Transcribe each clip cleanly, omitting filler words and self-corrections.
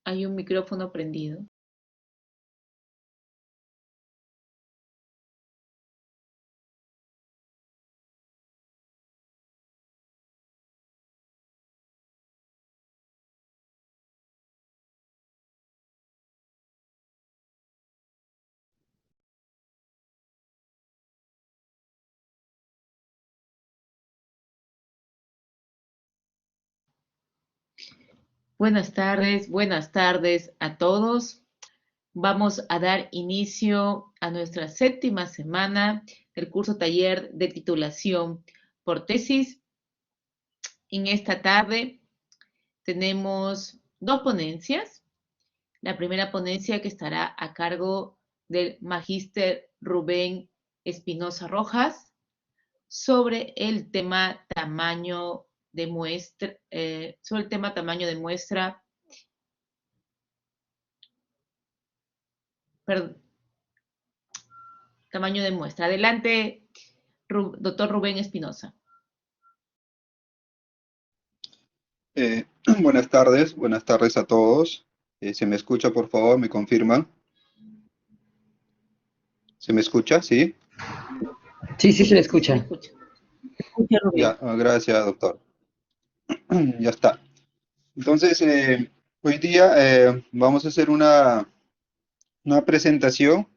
Hay un micrófono prendido. Buenas tardes a todos. Vamos a dar inicio a nuestra séptima semana del curso taller de titulación por tesis. En esta tarde tenemos dos ponencias. La primera ponencia que estará a cargo del magíster Rubén Espinosa Rojas sobre el tema tamaño de muestra, tamaño de muestra. Adelante, doctor Rubén Espinosa. Buenas tardes a todos. ¿Se me escucha, por favor? ¿Me confirman? ¿Se me escucha? ¿Sí? Sí, se le escucha. Ya, gracias, doctor. Ya está. Entonces, hoy día vamos a hacer una presentación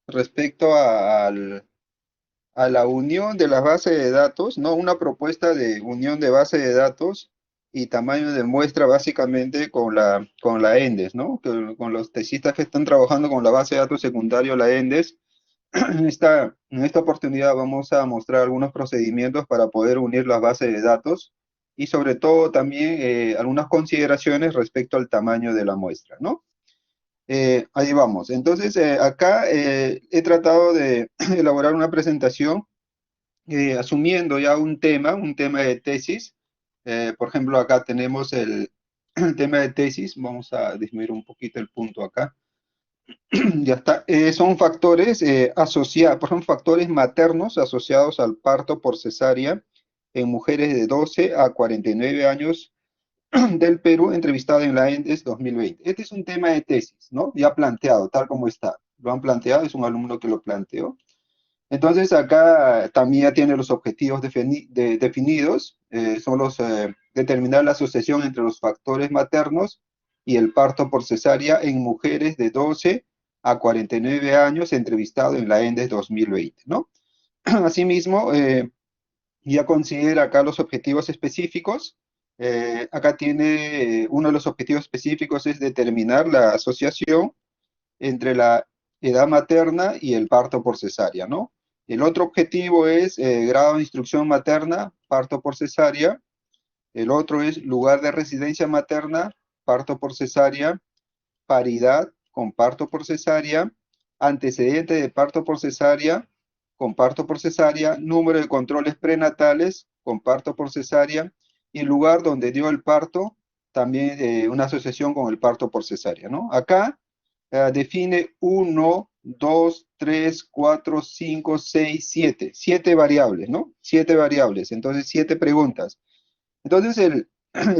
respecto a la unión de las bases de datos, ¿no? Una propuesta de unión de base de datos y tamaño de muestra básicamente con la ENDES, ¿no? Con los tesistas que están trabajando con la base de datos secundario, la ENDES. En esta oportunidad vamos a mostrar algunos procedimientos para poder unir las bases de datos y sobre todo también algunas consideraciones respecto al tamaño de la muestra, ¿no? Ahí vamos. Entonces, acá he tratado de elaborar una presentación asumiendo ya un tema de tesis. Por ejemplo, acá tenemos el tema de tesis. Vamos a disminuir un poquito el punto acá. Ya está. Son factores asociados, por ejemplo, factores maternos asociados al parto por cesárea en mujeres de 12 a 49 años del Perú, entrevistado en la ENDES 2020. Este es un tema de tesis, ¿no? Ya planteado, tal como está. Lo han planteado, es un alumno que lo planteó. Entonces, acá también ya tiene los objetivos definidos, son determinar la asociación entre los factores maternos y el parto por cesárea en mujeres de 12 a 49 años, entrevistado en la ENDES 2020, ¿no? Asimismo, ya considera acá los objetivos específicos. Acá tiene uno de los objetivos específicos es determinar la asociación entre la edad materna y el parto por cesárea, ¿no? El otro objetivo es grado de instrucción materna, parto por cesárea. El otro es lugar de residencia materna, parto por cesárea, paridad con parto por cesárea, antecedente de parto por cesárea, con parto por cesárea, número de controles prenatales, con parto por cesárea, y lugar donde dio el parto, también una asociación con el parto por cesárea, ¿no? Acá define 1, 2, 3, 4, 5, 6, 7. 7 variables, ¿no? 7 variables, entonces 7 preguntas. Entonces el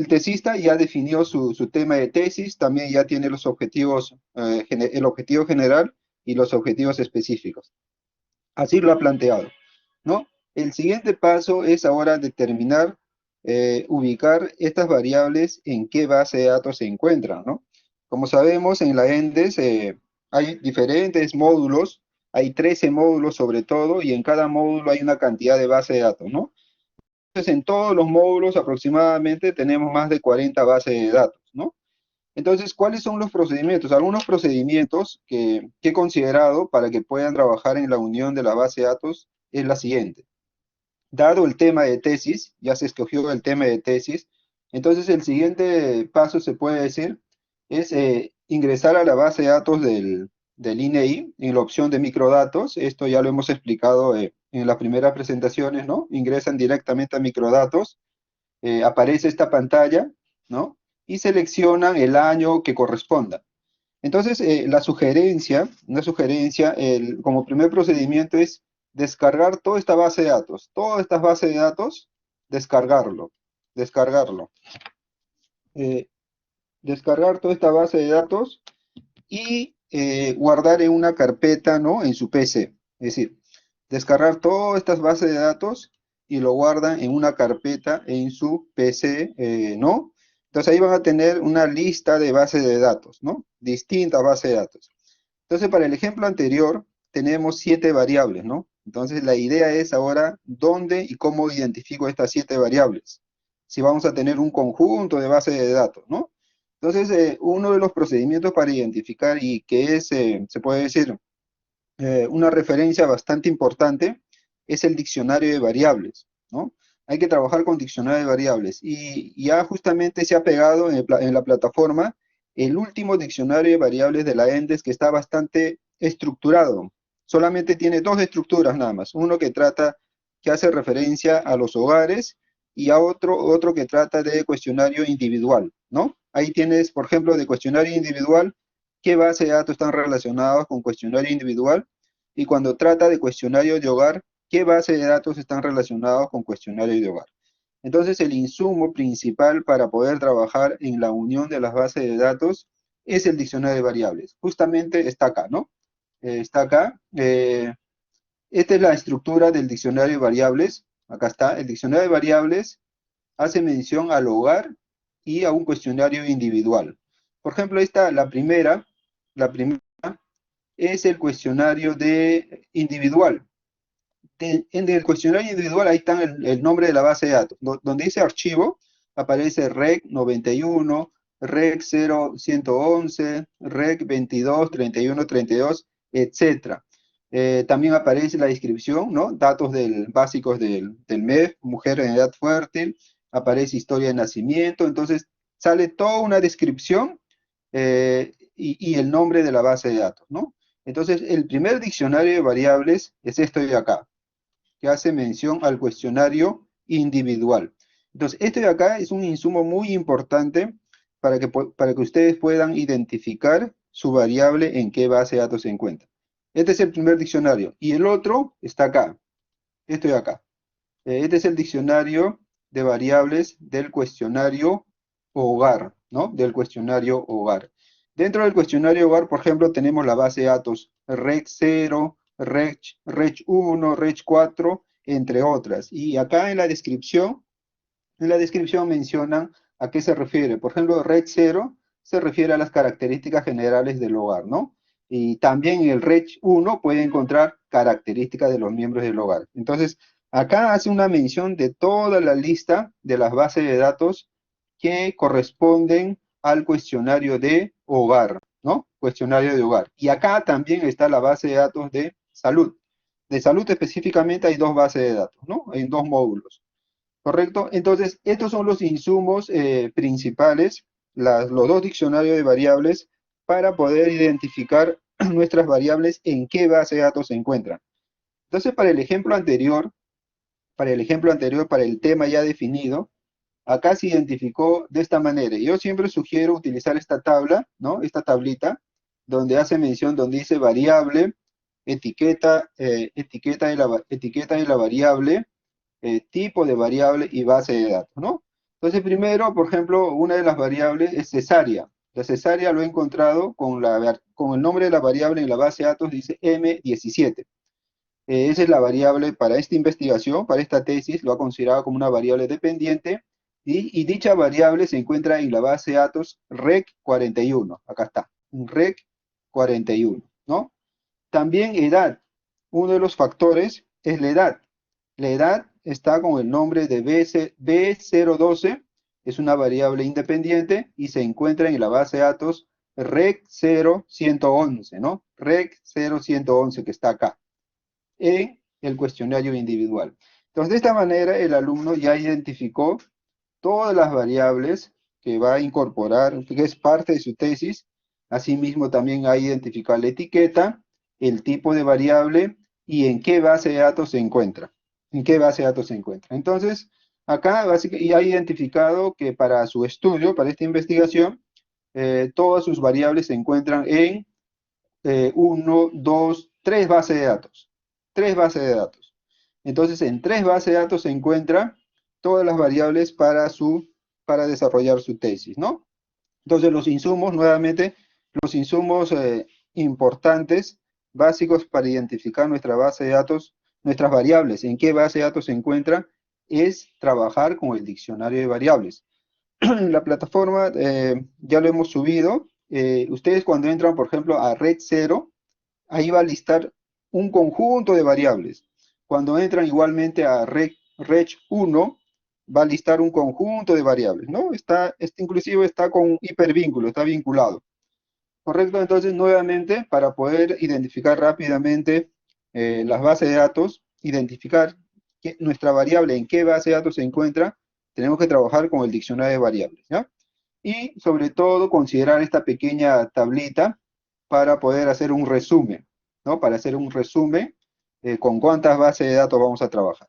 tesista ya definió su tema de tesis, también ya tiene los objetivos, el objetivo general y los objetivos específicos. Así lo ha planteado, ¿no? El siguiente paso es ahora determinar, ubicar estas variables en qué base de datos se encuentran, ¿no? Como sabemos, en la ENDES hay diferentes módulos, hay 13 módulos sobre todo, y en cada módulo hay una cantidad de base de datos, ¿no? en todos los módulos aproximadamente tenemos más de 40 bases de datos, ¿no? Entonces, ¿cuáles son los procedimientos? Algunos procedimientos que he considerado para que puedan trabajar en la unión de la base de datos es la siguiente. Dado el tema de tesis, ya se escogió el tema de tesis, entonces el siguiente paso se puede decir es ingresar a la base de datos del INEI en la opción de microdatos. Esto ya lo hemos explicado en las primeras presentaciones, ¿no? Ingresan directamente a microdatos, aparece esta pantalla, ¿no? Y seleccionan el año que corresponda. Entonces, una sugerencia, como primer procedimiento es descargar toda esta base de datos, todas estas bases de datos, descargarlo. Eh, Descargar toda esta base de datos y guardar en una carpeta, ¿no? En su PC. Es decir, descargar todas estas bases de datos y lo guardan en una carpeta en su PC, ¿no? Entonces ahí van a tener una lista de bases de datos, ¿no? Distintas bases de datos. Entonces para el ejemplo anterior tenemos 7 variables, ¿no? Entonces la idea es ahora dónde y cómo identifico estas 7 variables. Si vamos a tener un conjunto de bases de datos, ¿no? Entonces uno de los procedimientos para identificar y que es, se puede decir, una referencia bastante importante es el diccionario de variables, ¿no? Hay que trabajar con diccionario de variables y ya justamente se ha pegado en la plataforma el último diccionario de variables de la ENDES que está bastante estructurado. Solamente tiene 2 estructuras nada más. Uno que hace referencia a los hogares y a otro que trata de cuestionario individual, ¿no? Ahí tienes, por ejemplo, de cuestionario individual, qué base de datos están relacionados con cuestionario individual, y cuando trata de cuestionario de hogar, qué base de datos están relacionados con cuestionario de hogar. Entonces, el insumo principal para poder trabajar en la unión de las bases de datos es el diccionario de variables. Justamente está acá, ¿no? Está acá. Esta es la estructura del diccionario de variables. Acá está. El diccionario de variables hace mención al hogar y a un cuestionario individual. Por ejemplo, la primera es el cuestionario individual. En el cuestionario individual ahí está el nombre de la base de datos. Donde dice archivo, aparece REC 91, REC 0111, REC 22, 31, 32, etc. También aparece la descripción, ¿no? Datos básicos del MEF, mujer en edad fértil, aparece historia de nacimiento, entonces sale toda una descripción y el nombre de la base de datos, ¿no? Entonces, el primer diccionario de variables es esto de acá, que hace mención al cuestionario individual. Entonces, esto de acá es un insumo muy importante para que ustedes puedan identificar su variable en qué base de datos se encuentra. Este es el primer diccionario. Y el otro está acá, esto de acá. Este es el diccionario de variables del cuestionario hogar, ¿no? Del cuestionario hogar. Dentro del cuestionario hogar, por ejemplo, tenemos la base de datos REC 0, REC 1, REC 4, entre otras. Y acá en la descripción mencionan a qué se refiere. Por ejemplo, REC 0 se refiere a las características generales del hogar, ¿no? Y también en el REC 1 puede encontrar características de los miembros del hogar. Entonces, acá hace una mención de toda la lista de las bases de datos que corresponden al cuestionario de hogar, ¿no? Cuestionario de hogar. Y acá también está la base de datos de salud. De salud específicamente hay 2 bases de datos, ¿no? Hay 2 módulos. ¿Correcto? Entonces, estos son los insumos principales, los 2 diccionarios de variables, para poder identificar nuestras variables en qué base de datos se encuentran. Entonces, para el ejemplo anterior, para el tema ya definido, acá se identificó de esta manera. Yo siempre sugiero utilizar esta tabla, ¿no? Esta tablita, donde hace mención, donde dice variable, etiqueta de la variable, tipo de variable y base de datos, ¿no? Entonces, primero, por ejemplo, una de las variables es cesárea. La cesárea lo he encontrado con el nombre de la variable en la base de datos, dice M17. Esa es la variable para esta investigación, para esta tesis, lo ha considerado como una variable dependiente, y dicha variable se encuentra en la base de datos REC 41. Acá está, REC 41, ¿no? También edad. Uno de los factores es la edad. La edad está con el nombre de B012, es una variable independiente y se encuentra en la base de datos rec 0111, ¿no? Rec 0111 que está acá, en el cuestionario individual. Entonces, de esta manera, el alumno ya identificó todas las variables que va a incorporar, que es parte de su tesis. Asimismo, también ha identificado la etiqueta, el tipo de variable y en qué base de datos se encuentra. En qué base de datos se encuentra. Entonces, acá básicamente ya ha identificado que para su estudio, para esta investigación, todas sus variables se encuentran en 1, 2, 3 bases de datos. 3 bases de datos. Entonces, en 3 bases de datos se encuentran todas las variables para desarrollar su tesis, ¿no? Entonces, los insumos, nuevamente, los insumos importantes, básicos para identificar nuestra base de datos, nuestras variables, en qué base de datos se encuentran, es trabajar con el diccionario de variables. La plataforma ya lo hemos subido. Ustedes cuando entran, por ejemplo, a Red 0, ahí va a listar un conjunto de variables. Cuando entran igualmente a Reg 1, va a listar un conjunto de variables, ¿no? Inclusive está con hipervínculo, está vinculado. ¿Correcto? Entonces, nuevamente, para poder identificar rápidamente las bases de datos, identificar nuestra variable en qué base de datos se encuentra, tenemos que trabajar con el diccionario de variables, ¿ya? Y, sobre todo, considerar esta pequeña tablita para poder hacer un resumen, ¿no? Para hacer un resumen con cuántas bases de datos vamos a trabajar.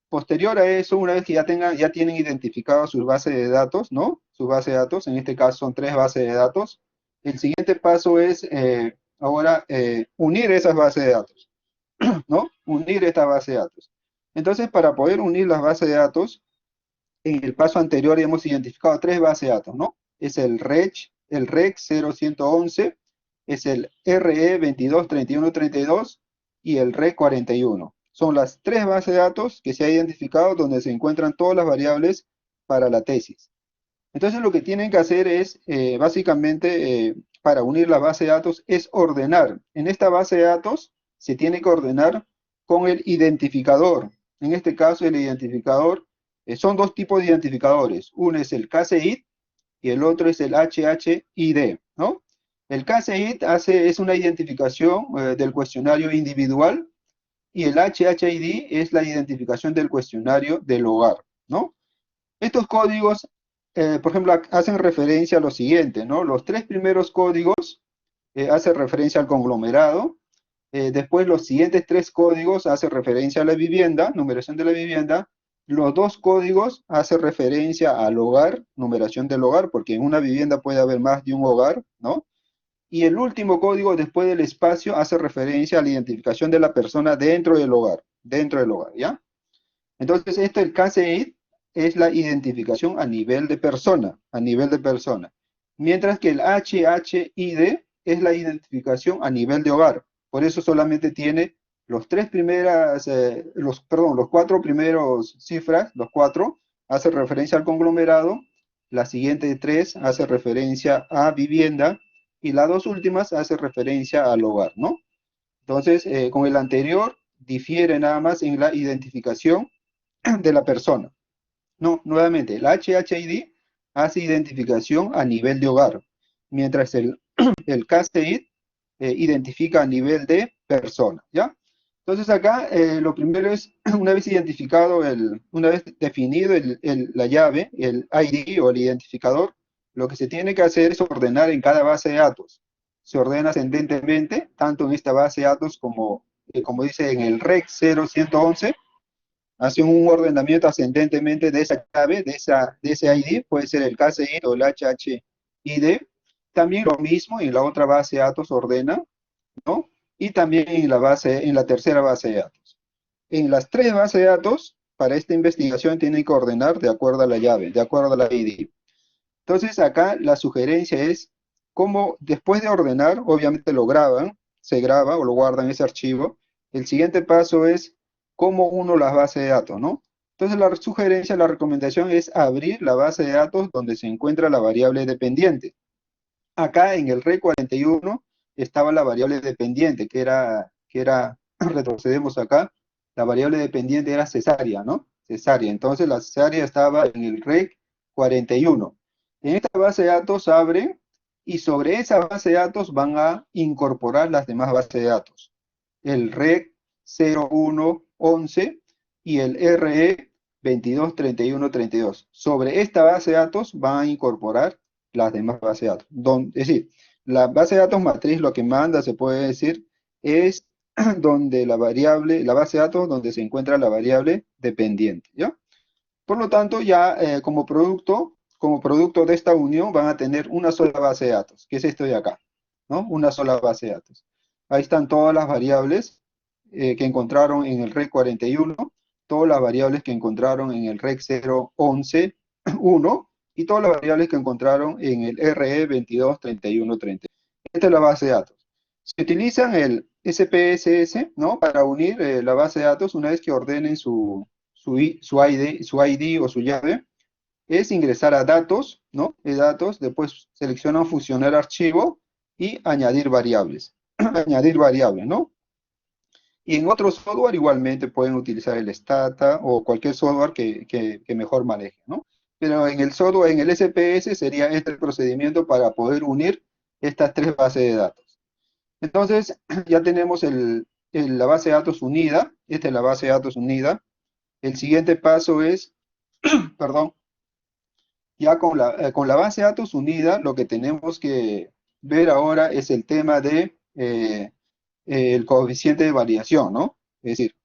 Posterior a eso, una vez que ya tienen identificadas sus bases de datos, ¿no? Sus bases de datos, en este caso son 3 bases de datos. El siguiente paso es ahora unir esas bases de datos, ¿no? Unir esta base de datos. Entonces, para poder unir las bases de datos, en el paso anterior hemos identificado 3 bases de datos, ¿no? Es el REC 0111, es el RE 223132 y el REC 41. Son las 3 bases de datos que se ha identificado donde se encuentran todas las variables para la tesis. Entonces lo que tienen que hacer es, básicamente, para unir la base de datos, es ordenar. En esta base de datos se tiene que ordenar con el identificador. En este caso, el identificador, son dos tipos de identificadores. Uno es el KCID y el otro es el HHID, ¿no? El KCID es una identificación del cuestionario individual y el HHID es la identificación del cuestionario del hogar, ¿no? Estos códigos, por ejemplo, hacen referencia a lo siguiente, ¿no? Los 3 primeros códigos hacen referencia al conglomerado. Después los siguientes 3 códigos hacen referencia a la vivienda, numeración de la vivienda. Los 2 códigos hacen referencia al hogar, numeración del hogar, porque en una vivienda puede haber más de un hogar, ¿no? Y el último código, después del espacio, hace referencia a la identificación de la persona dentro del hogar, ¿ya? Entonces, el KCID es la identificación a nivel de persona, mientras que el HHID es la identificación a nivel de hogar. Por eso solamente tiene los 4 primeros cifras, los 4, hace referencia al conglomerado, las siguientes 3 hace referencia a vivienda, y las 2 últimas hace referencia al hogar, ¿no? Entonces, con el anterior, difiere nada más en la identificación de la persona. No, nuevamente, el HHID hace identificación a nivel de hogar, mientras el KCID identifica a nivel de persona, ¿ya? Entonces acá lo primero es, una vez identificado, una vez definido la llave, el ID o el identificador, lo que se tiene que hacer es ordenar en cada base de datos. Se ordena ascendentemente, tanto en esta base de datos como dice en el REC 0111, hace un ordenamiento ascendentemente de esa llave, de ese ID, puede ser el KCID o el HHID. También lo mismo en la otra base de datos ordena, ¿no? Y también en la tercera base de datos. En las 3 bases de datos, para esta investigación tienen que ordenar de acuerdo a la llave, de acuerdo a la ID. Entonces acá la sugerencia es cómo después de ordenar, obviamente se graba o lo guardan ese archivo. El siguiente paso es cómo uno las bases de datos, ¿no? Entonces la sugerencia, la recomendación es abrir la base de datos donde se encuentra la variable dependiente. Acá en el REC 41 estaba la variable dependiente, que era retrocedemos acá, la variable dependiente era cesárea, ¿no? Cesárea. Entonces la cesárea estaba en el REC 41. En esta base de datos abren y sobre esa base de datos van a incorporar las demás bases de datos. El REC 0111 y el RE 22 31 32. Sobre esta base de datos van a incorporar las demás bases de datos. Es decir, la base de datos matriz lo que manda, se puede decir, es donde la base de datos donde se encuentra la variable dependiente, ¿ya? Por lo tanto, ya como producto de esta unión van a tener una sola base de datos, que es esto de acá, ¿no? Una sola base de datos. Ahí están todas las variables que encontraron en el REC 41, todas las variables que encontraron en el REC 011, 1, y todas las variables que encontraron en el RE 22 31 30. Esta es la base de datos. Se utilizan el SPSS, ¿no? Para unir la base de datos una vez que ordenen su ID o su llave, es ingresar a datos, ¿no? Datos, después seleccionan fusionar archivo y añadir variables. Añadir variables, ¿no? Y en otro software igualmente pueden utilizar el Stata o cualquier software que mejor maneje, ¿no? Pero en el software, en el SPS sería este el procedimiento para poder unir estas tres bases de datos. Entonces, ya tenemos la base de datos unida. Esta es la base de datos unida. El siguiente paso es, perdón, ya con la base de datos unida, lo que tenemos que ver ahora es el tema de el coeficiente de variación, ¿no? Es decir,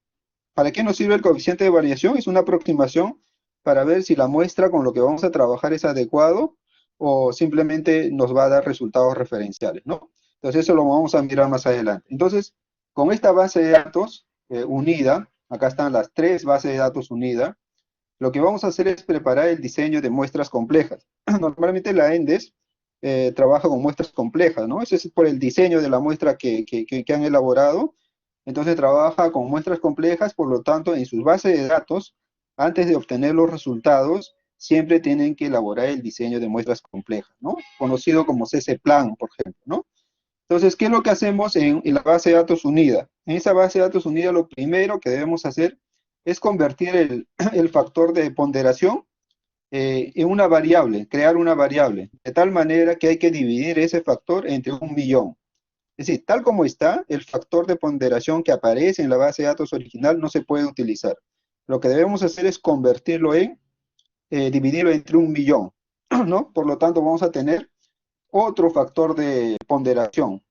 ¿para qué nos sirve el coeficiente de variación? Es una aproximación para ver si la muestra con lo que vamos a trabajar es adecuado o simplemente nos va a dar resultados referenciales, ¿no? Entonces eso lo vamos a mirar más adelante. Entonces, con esta base de datos unida, acá están las tres bases de datos unidas, lo que vamos a hacer es preparar el diseño de muestras complejas. Normalmente la ENDES trabaja con muestras complejas, ¿no? Ese es por el diseño de la muestra que han elaborado. Entonces trabaja con muestras complejas, por lo tanto, en sus bases de datos, antes de obtener los resultados, siempre tienen que elaborar el diseño de muestras complejas, ¿no? Conocido como CC-Plan, por ejemplo, ¿no? Entonces, ¿qué es lo que hacemos en la base de datos unida? En esa base de datos unida, lo primero que debemos hacer es convertir el factor de ponderación en una variable, crear una variable, de tal manera que hay que dividir ese factor entre 1.000.000. Es decir, tal como está, el factor de ponderación que aparece en la base de datos original no se puede utilizar. Lo que debemos hacer es convertirlo dividirlo entre 1.000.000, ¿no? Por lo tanto, vamos a tener otro factor de ponderación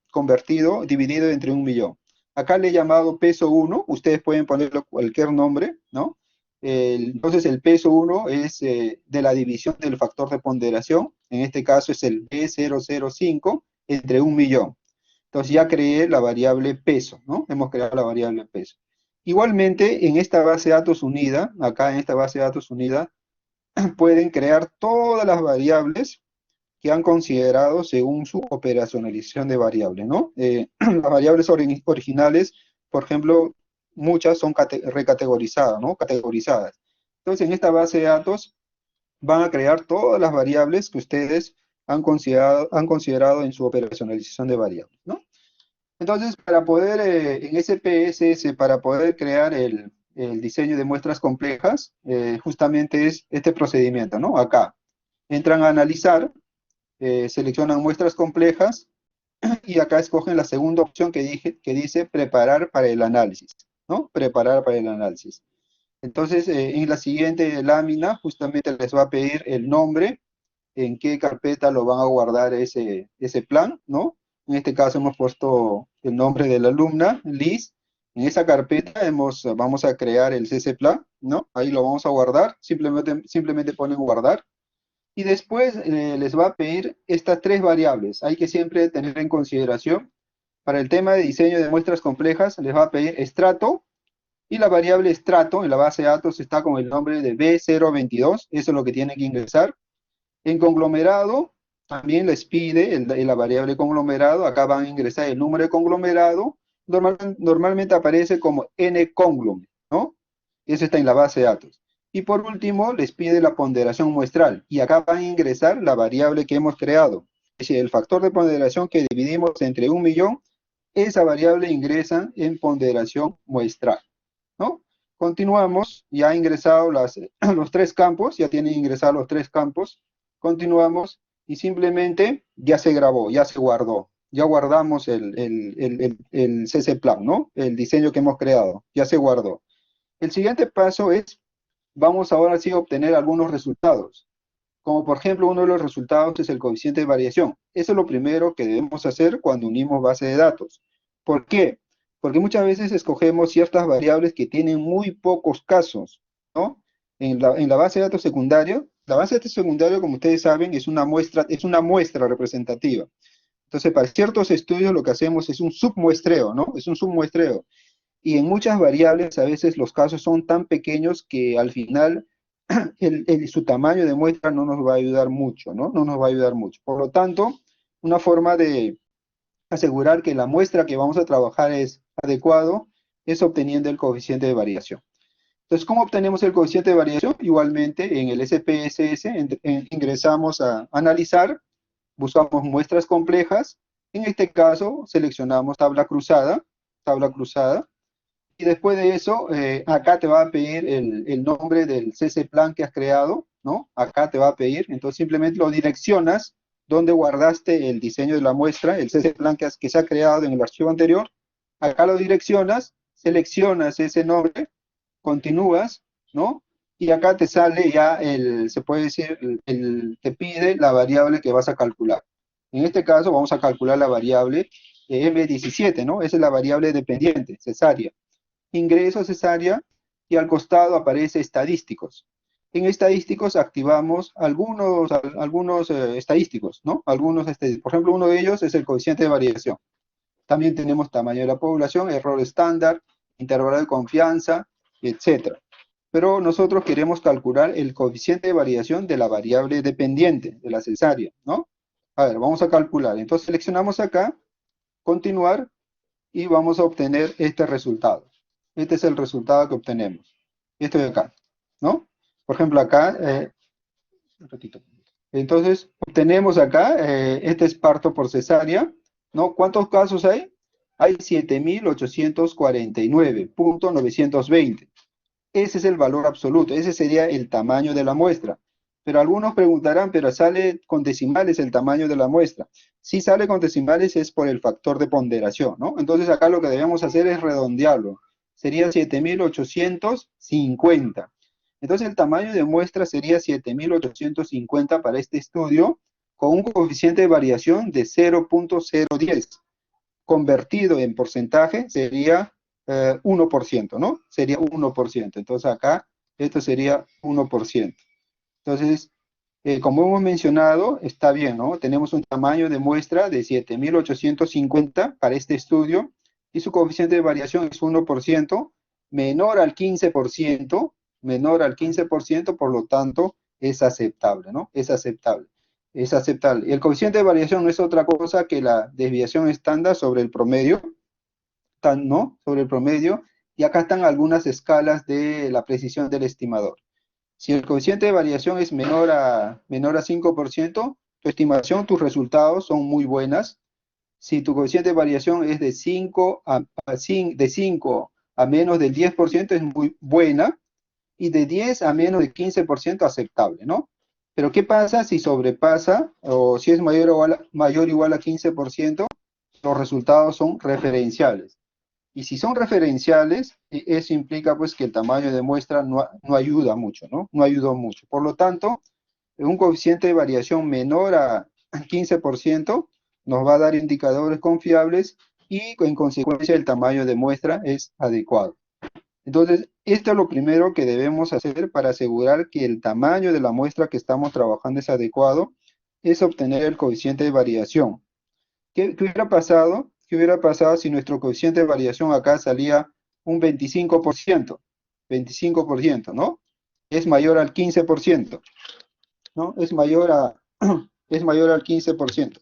dividido entre 1.000.000. Acá le he llamado peso 1, ustedes pueden ponerle cualquier nombre, ¿no? Entonces el peso 1 es de la división del factor de ponderación, en este caso es el B005 entre 1.000.000. Entonces ya creé la variable peso, ¿no? Hemos creado la variable peso. Igualmente, en esta base de datos unida, acá en esta base de datos unida, pueden crear todas las variables que han considerado según su operacionalización de variables, ¿no? Las variables originales, por ejemplo, muchas son recategorizadas, ¿no? Categorizadas. Entonces, en esta base de datos van a crear todas las variables que ustedes han considerado en su operacionalización de variables, ¿no? Entonces, para poder, en SPSS, para poder crear el diseño de muestras complejas, justamente es este procedimiento, ¿no? Acá, entran a analizar, seleccionan muestras complejas, y acá escogen la segunda opción que dice preparar para el análisis, ¿no? Preparar para el análisis. Entonces, en la siguiente lámina, justamente les va a pedir el nombre, en qué carpeta lo van a guardar ese plan, ¿no? En este caso hemos puesto el nombre de la alumna, Liz. En esa carpeta vamos a crear el CC Plan, ¿no? Ahí lo vamos a guardar, simplemente ponen guardar. Y después les va a pedir estas tres variables. Hay que siempre tener en consideración, para el tema de diseño de muestras complejas, les va a pedir estrato, y la variable estrato en la base de datos está con el nombre de B022, eso es lo que tienen que ingresar. En conglomerado, también les pide la variable conglomerado, acá van a ingresar el número de conglomerado, normalmente aparece como nconglom, ¿no? Eso está en la base de datos. Y por último, les pide la ponderación muestral, y acá van a ingresar la variable que hemos creado. Es decir, el factor de ponderación que dividimos entre 1.000.000, esa variable ingresa en ponderación muestral, ¿no? Continuamos, ya ha ingresado los tres campos, ya tienen ingresados los tres campos. Continuamos y simplemente ya se grabó, ya se guardó. Ya guardamos el CC Plan, ¿no? El diseño que hemos creado, ya se guardó. El siguiente paso es, vamos ahora sí a obtener algunos resultados. Como por ejemplo, uno de los resultados es el coeficiente de variación. Eso es lo primero que debemos hacer cuando unimos base de datos. ¿Por qué? Porque muchas veces escogemos ciertas variables que tienen muy pocos casos, ¿no? En la base de datos secundario, la base de datos secundario, como ustedes saben, es una muestra representativa. Entonces, para ciertos estudios lo que hacemos es un submuestreo, ¿no? Es un submuestreo. Y en muchas variables a veces los casos son tan pequeños que al final su tamaño de muestra no nos va a ayudar mucho, ¿no? No nos va a ayudar mucho. Por lo tanto, una forma de asegurar que la muestra que vamos a trabajar es adecuado es obteniendo el coeficiente de variación. Entonces, ¿cómo obtenemos el coeficiente de variación? Igualmente, en el SPSS ingresamos a analizar, buscamos muestras complejas. En este caso, seleccionamos tabla cruzada, y después de eso, acá te va a pedir el nombre del CC Plan que has creado, ¿no? Acá te va a pedir, entonces simplemente lo direccionas donde guardaste el diseño de la muestra, el CC Plan que se ha creado en el archivo anterior. Acá lo direccionas, seleccionas ese nombre, continúas, ¿no? Y acá te sale ya se puede decir, te pide la variable que vas a calcular. En este caso vamos a calcular la variable M17, ¿no? Esa es la variable dependiente, cesárea. Ingreso cesárea y al costado aparece estadísticos. En estadísticos activamos algunos estadísticos, ¿no? Por ejemplo, uno de ellos es el coeficiente de variación. También tenemos tamaño de la población, error estándar, intervalo de confianza, etc. Pero nosotros queremos calcular el coeficiente de variación de la variable dependiente, de la cesárea, ¿no? A ver, vamos a calcular. Entonces seleccionamos acá, continuar, y vamos a obtener este resultado. Este es el resultado que obtenemos. Esto de acá, ¿no? Por ejemplo, acá, un ratito. Entonces, obtenemos acá, este es parto por cesárea, ¿no? ¿Cuántos casos hay? Hay 7.849.920. Ese es el valor absoluto, ese sería el tamaño de la muestra. Pero algunos preguntarán, pero sale con decimales el tamaño de la muestra. Si sale con decimales es por el factor de ponderación, ¿no? Entonces acá lo que debemos hacer es redondearlo. Sería 7.850. Entonces el tamaño de muestra sería 7.850 para este estudio, con un coeficiente de variación de 0.010. Convertido en porcentaje sería 1%, ¿no? Sería 1%. Entonces acá esto sería 1%. Entonces, como hemos mencionado, está bien, ¿no? Tenemos un tamaño de muestra de 7.850 para este estudio y su coeficiente de variación es 1%, menor al 15%, por lo tanto, es aceptable, ¿no? Es aceptable. Es aceptable. Y el coeficiente de variación no es otra cosa que la desviación estándar sobre el promedio, ¿no? Sobre el promedio, y acá están algunas escalas de la precisión del estimador. Si el coeficiente de variación es menor a 5%, tu estimación, tus resultados son muy buenas. Si tu coeficiente de variación es de 5 a menos del 10%, es muy buena, y de 10 a menos de 15% aceptable, ¿no? Pero ¿qué pasa si sobrepasa, o si es mayor o igual a 15%, los resultados son referenciales? Y si son referenciales, eso implica pues que el tamaño de muestra no ayuda mucho, ¿no? No ayudó mucho. Por lo tanto, un coeficiente de variación menor a 15% nos va a dar indicadores confiables y en consecuencia el tamaño de muestra es adecuado. Entonces, esto es lo primero que debemos hacer para asegurar que el tamaño de la muestra que estamos trabajando es adecuado, es obtener el coeficiente de variación. ¿Qué hubiera pasado? ¿Qué hubiera pasado si nuestro coeficiente de variación acá salía un 25%? 25%, ¿no? Es mayor al 15%, ¿no? Es mayor al 15%.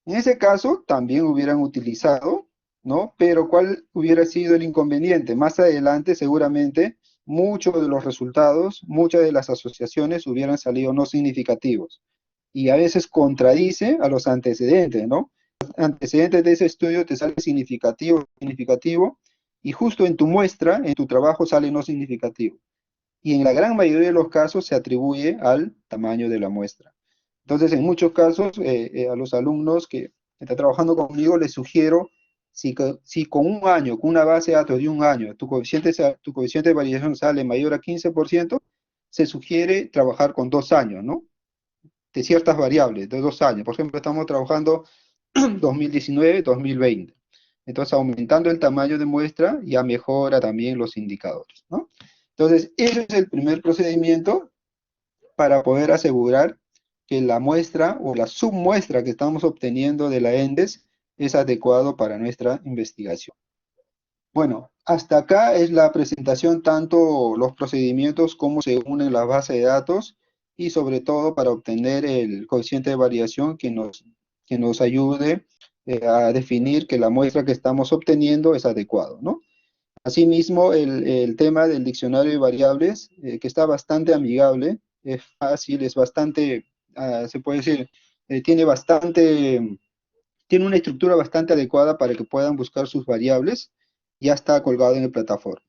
En ese caso, también hubieran utilizado, ¿no? Pero ¿cuál hubiera sido el inconveniente? Más adelante, seguramente, muchos de los resultados, muchas de las asociaciones hubieran salido no significativos. Y a veces contradice a los antecedentes, ¿no? Antecedentes de ese estudio te sale significativo, y justo en tu muestra, en tu trabajo sale no significativo. Y en la gran mayoría de los casos se atribuye al tamaño de la muestra. Entonces, en muchos casos, a los alumnos que están trabajando conmigo, les sugiero, si con un año, con una base de datos de un año, tu coeficiente de variación sale mayor a 15%, se sugiere trabajar con 2 años, ¿no? De ciertas variables, de 2 años. Por ejemplo, estamos trabajando 2019, 2020. Entonces, aumentando el tamaño de muestra, ya mejora también los indicadores, ¿no? Entonces, ese es el primer procedimiento para poder asegurar que la muestra o la submuestra que estamos obteniendo de la ENDES es adecuado para nuestra investigación. Bueno, hasta acá es la presentación, tanto los procedimientos, cómo se unen las bases de datos y sobre todo para obtener el coeficiente de variación que nos ayude a definir que la muestra que estamos obteniendo es adecuado, ¿no? Asimismo, el tema del diccionario de variables, que está bastante amigable, es fácil, es bastante, se puede decir, tiene una estructura bastante adecuada para que puedan buscar sus variables, ya está colgado en la plataforma.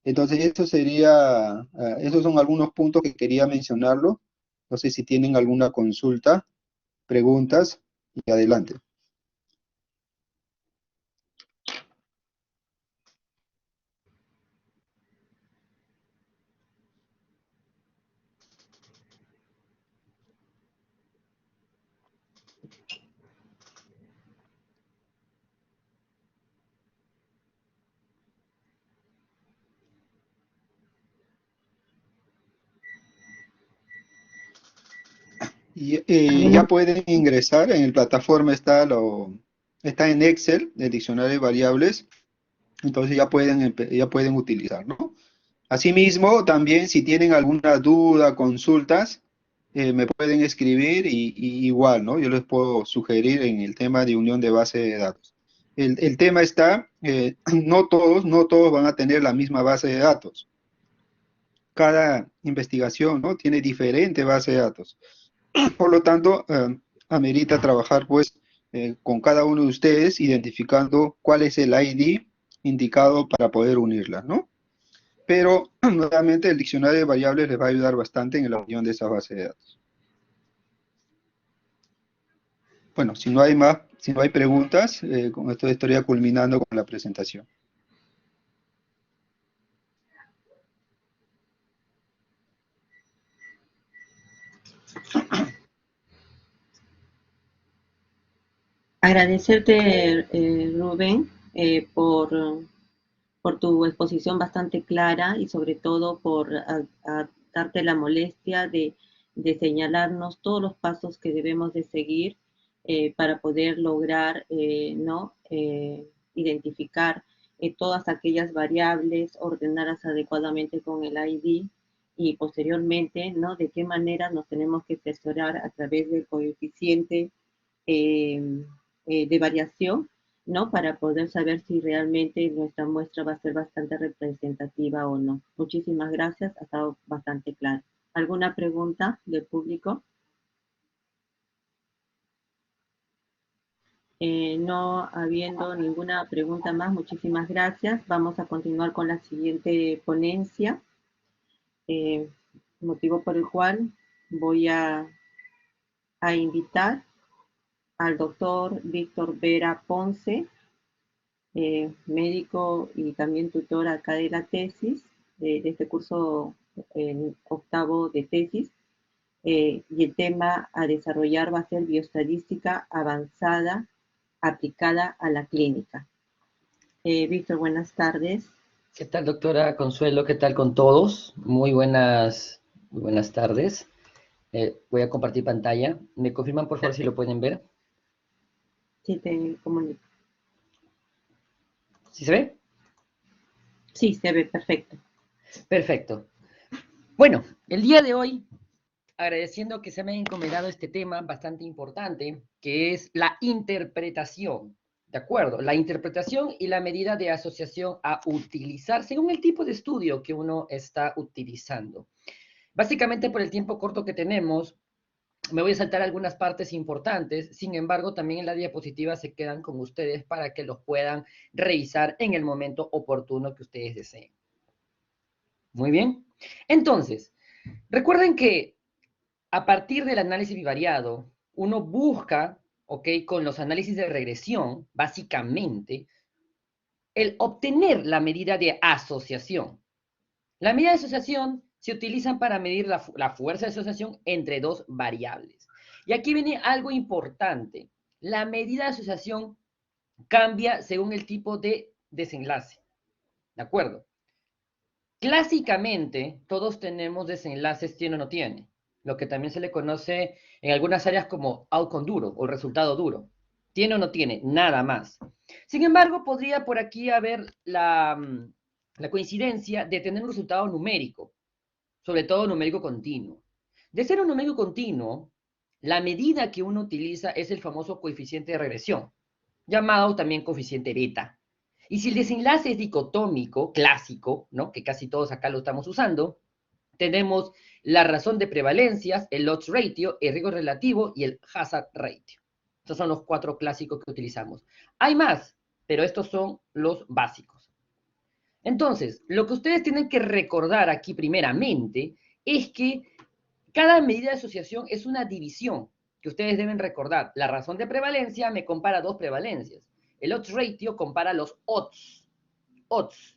Entonces, esos son algunos puntos que quería mencionarlo. No sé si tienen alguna consulta, preguntas, y adelante. Y ya pueden ingresar, en la plataforma está en Excel, el diccionario de variables, entonces ya pueden utilizarlo. Asimismo, también si tienen alguna duda, consultas, me pueden escribir y igual, ¿no? Yo les puedo sugerir en el tema de unión de base de datos. El tema está, no todos van a tener la misma base de datos. Cada investigación, ¿no? Tiene diferente base de datos. Por lo tanto, amerita trabajar pues con cada uno de ustedes, identificando cuál es el ID indicado para poder unirlas, ¿no? Pero nuevamente el diccionario de variables les va a ayudar bastante en la unión de esa base de datos. Bueno, si no hay preguntas, con esto estaría culminando con la presentación. Agradecerte, Rubén, por tu exposición bastante clara y sobre todo por darte la molestia de señalarnos todos los pasos que debemos de seguir para poder lograr ¿no? Identificar todas aquellas variables, ordenarlas adecuadamente con el ID y posteriormente, ¿no? De qué manera nos tenemos que asesorar a través del coeficiente de variación, ¿no? Para poder saber si realmente nuestra muestra va a ser bastante representativa o no. Muchísimas gracias, ha estado bastante claro. ¿Alguna pregunta del público? No habiendo ninguna pregunta más, muchísimas gracias. Vamos a continuar con la siguiente ponencia, motivo por el cual voy a invitar al doctor Víctor Vera Ponce, médico y también tutor acá de la tesis, de este curso octavo de tesis, y el tema a desarrollar va a ser bioestadística avanzada aplicada a la clínica. Víctor, buenas tardes. ¿Qué tal, doctora Consuelo? ¿Qué tal con todos? Muy buenas tardes. Voy a compartir pantalla. ¿Me confirman, por favor, si lo pueden ver? Sí, te comunico. ¿Sí se ve? Sí, se ve perfecto. Perfecto. Bueno, el día de hoy, agradeciendo que se me haya encomendado este tema bastante importante, que es la interpretación, ¿de acuerdo? La interpretación y la medida de asociación a utilizar según el tipo de estudio que uno está utilizando. Básicamente, por el tiempo corto que tenemos, me voy a saltar algunas partes importantes, sin embargo, también en la diapositiva se quedan con ustedes para que los puedan revisar en el momento oportuno que ustedes deseen. Muy bien. Entonces, recuerden que a partir del análisis bivariado, uno busca, ¿ok? Con los análisis de regresión, básicamente, el obtener la medida de asociación. La medida de asociación se utilizan para medir la fuerza de asociación entre dos variables. Y aquí viene algo importante. La medida de asociación cambia según el tipo de desenlace. ¿De acuerdo? Clásicamente, todos tenemos desenlaces tiene o no tiene, lo que también se le conoce en algunas áreas como outcome duro o resultado duro. Tiene o no tiene, nada más. Sin embargo, podría por aquí haber la coincidencia de tener un resultado numérico, sobre todo numérico continuo. De ser un numérico continuo, la medida que uno utiliza es el famoso coeficiente de regresión, llamado también coeficiente beta. Y si el desenlace es dicotómico, clásico, ¿no? Que casi todos acá lo estamos usando, tenemos la razón de prevalencias, el odds ratio, el riesgo relativo y el hazard ratio. Estos son los 4 clásicos que utilizamos. Hay más, pero estos son los básicos. Entonces, lo que ustedes tienen que recordar aquí primeramente es que cada medida de asociación es una división que ustedes deben recordar. La razón de prevalencia me compara 2 prevalencias. El odds ratio compara los odds. Odds.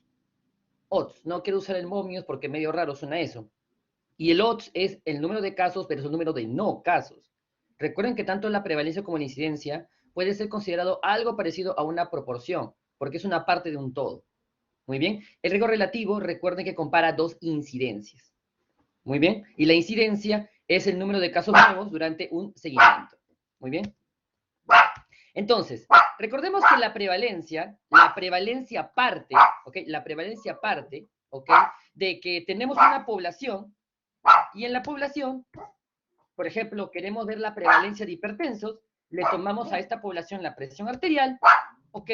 No quiero usar el momios porque medio raro suena eso. Y el odds es el número de casos versus el número de no casos. Recuerden que tanto la prevalencia como la incidencia puede ser considerado algo parecido a una proporción, porque es una parte de un todo. Muy bien. El riesgo relativo, recuerden que compara 2 incidencias. Muy bien. Y la incidencia es el número de casos nuevos durante un seguimiento. Muy bien. Entonces, recordemos que la prevalencia parte, ¿ok? La prevalencia parte, ¿ok? De que tenemos una población y en la población, por ejemplo, queremos ver la prevalencia de hipertensos, le tomamos a esta población la presión arterial, ¿ok?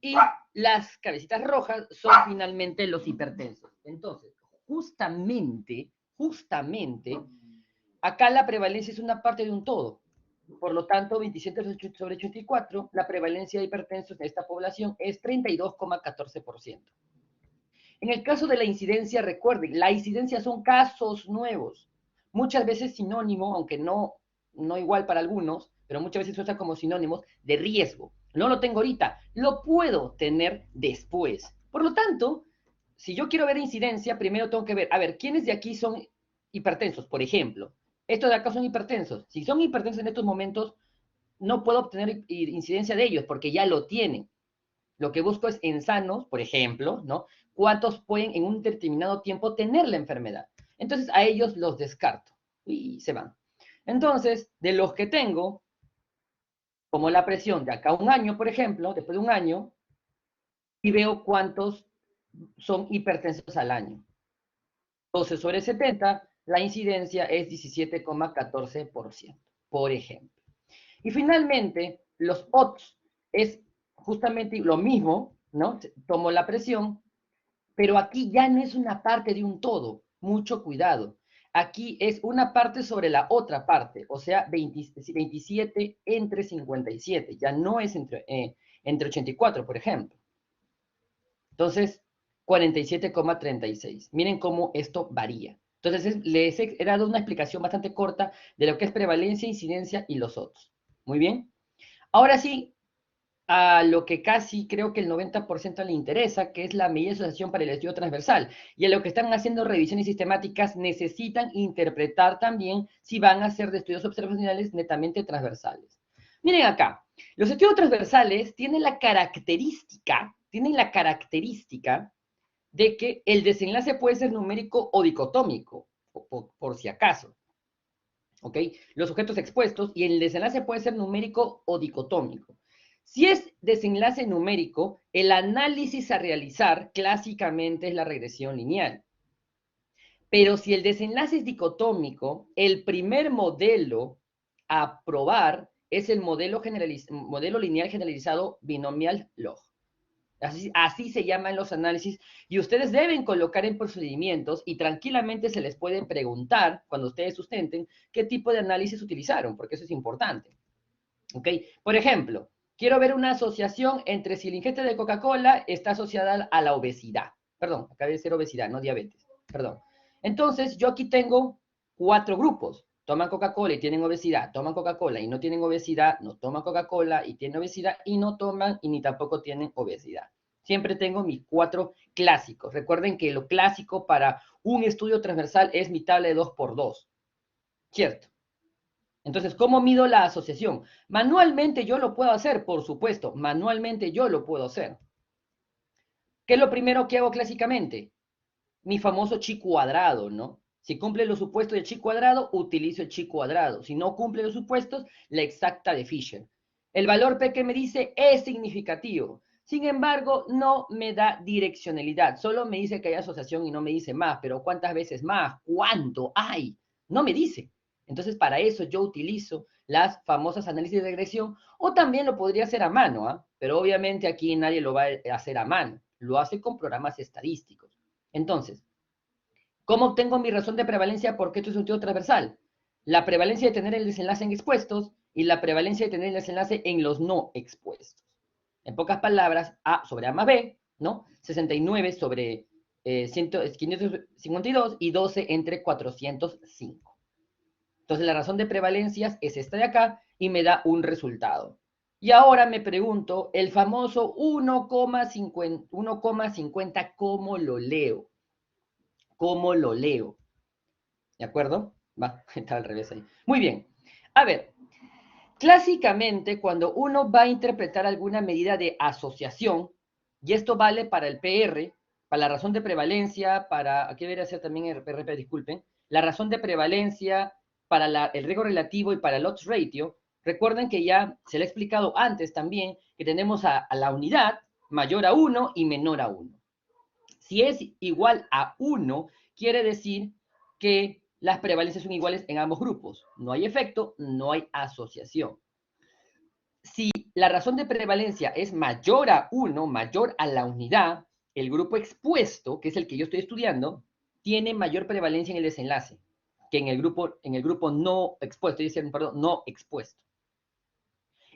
Y las cabecitas rojas son finalmente los hipertensos. Entonces, justamente, acá la prevalencia es una parte de un todo. Por lo tanto, 27 sobre 84, la prevalencia de hipertensos en esta población es 32,14%. En el caso de la incidencia, recuerden, la incidencia son casos nuevos. Muchas veces sinónimo, aunque no igual para algunos, pero muchas veces se usa como sinónimos de riesgo. No lo tengo ahorita, lo puedo tener después. Por lo tanto, si yo quiero ver incidencia, primero tengo que ver, a ver, ¿quiénes de aquí son hipertensos? Por ejemplo, estos de acá son hipertensos. Si son hipertensos en estos momentos, no puedo obtener incidencia de ellos porque ya lo tienen. Lo que busco es en sanos, por ejemplo, ¿no? ¿Cuántos pueden en un determinado tiempo tener la enfermedad? Entonces a ellos los descarto y se van. Entonces, de los que tengo, como la presión de acá a un año, por ejemplo, después de un año, y veo cuántos son hipertensos al año. 12 sobre 70, la incidencia es 17,14%, por ejemplo. Y finalmente, los odds es justamente lo mismo, ¿no? Tomo la presión, pero aquí ya no es una parte de un todo, mucho cuidado. Aquí es una parte sobre la otra parte, o sea, 27 entre 57, ya no es entre 84, por ejemplo. Entonces, 47,36. Miren cómo esto varía. Entonces, les he dado una explicación bastante corta de lo que es prevalencia, incidencia y los otros. Muy bien. Ahora sí, a lo que casi creo que el 90% le interesa, que es la medida de asociación para el estudio transversal. Y a lo que están haciendo revisiones sistemáticas necesitan interpretar también si van a ser de estudios observacionales netamente transversales. Miren acá, los estudios transversales tienen la característica de que el desenlace puede ser numérico o dicotómico, por si acaso. ¿Ok? Los sujetos expuestos y el desenlace puede ser numérico o dicotómico. Si es desenlace numérico, el análisis a realizar clásicamente es la regresión lineal. Pero si el desenlace es dicotómico, el primer modelo a probar es el modelo lineal generalizado binomial log. Así se llaman los análisis, y ustedes deben colocar en procedimientos y tranquilamente se les puede preguntar, cuando ustedes sustenten, qué tipo de análisis utilizaron, porque eso es importante. ¿Ok? Por ejemplo, quiero ver una asociación entre si la ingesta de Coca-Cola está asociada a la obesidad. Perdón, acaba de ser obesidad, no diabetes. Perdón. Entonces, yo aquí tengo 4 grupos. Toman Coca-Cola y tienen obesidad, toman Coca-Cola y no tienen obesidad, no toman Coca-Cola y tienen obesidad, y no toman y ni tampoco tienen obesidad. Siempre tengo mis 4 clásicos. Recuerden que lo clásico para un estudio transversal es mi tabla de 2x2. ¿Cierto? Entonces, ¿cómo mido la asociación? Manualmente yo lo puedo hacer, por supuesto. Manualmente yo lo puedo hacer. ¿Qué es lo primero que hago clásicamente? Mi famoso chi cuadrado, ¿no? Si cumple los supuestos del chi cuadrado, utilizo el chi cuadrado. Si no cumple los supuestos, la exacta de Fisher. El valor P que me dice es significativo. Sin embargo, no me da direccionalidad. Solo me dice que hay asociación y no me dice más. Pero ¿cuántas veces más? ¿Cuánto hay? No me dice. Entonces, para eso yo utilizo las famosas análisis de regresión, o también lo podría hacer a mano, ¿eh? Pero obviamente aquí nadie lo va a hacer a mano. Lo hace con programas estadísticos. Entonces, ¿cómo obtengo mi razón de prevalencia? Porque esto es un estudio transversal. La prevalencia de tener el desenlace en expuestos y la prevalencia de tener el desenlace en los no expuestos. En pocas palabras, A sobre A más B, ¿no? 69 sobre 552 y 12 entre 405. Entonces, la razón de prevalencias es esta de acá y me da un resultado. Y ahora me pregunto, el famoso 1,50, ¿cómo lo leo? ¿Cómo lo leo? ¿De acuerdo? Va, está al revés ahí. Muy bien. A ver, clásicamente cuando uno va a interpretar alguna medida de asociación, y esto vale para el PR, para la razón de prevalencia, para, aquí debería ser también el RP, disculpen, la razón de prevalencia, para el riesgo relativo y para el odds ratio, recuerden que ya se le he explicado antes también que tenemos a la unidad mayor a 1 y menor a 1. Si es igual a 1, quiere decir que las prevalencias son iguales en ambos grupos. No hay efecto, no hay asociación. Si la razón de prevalencia es mayor a 1, mayor a la unidad, el grupo expuesto, que es el que yo estoy estudiando, tiene mayor prevalencia en el desenlace que en el grupo no expuesto, es decir, perdón, no expuesto.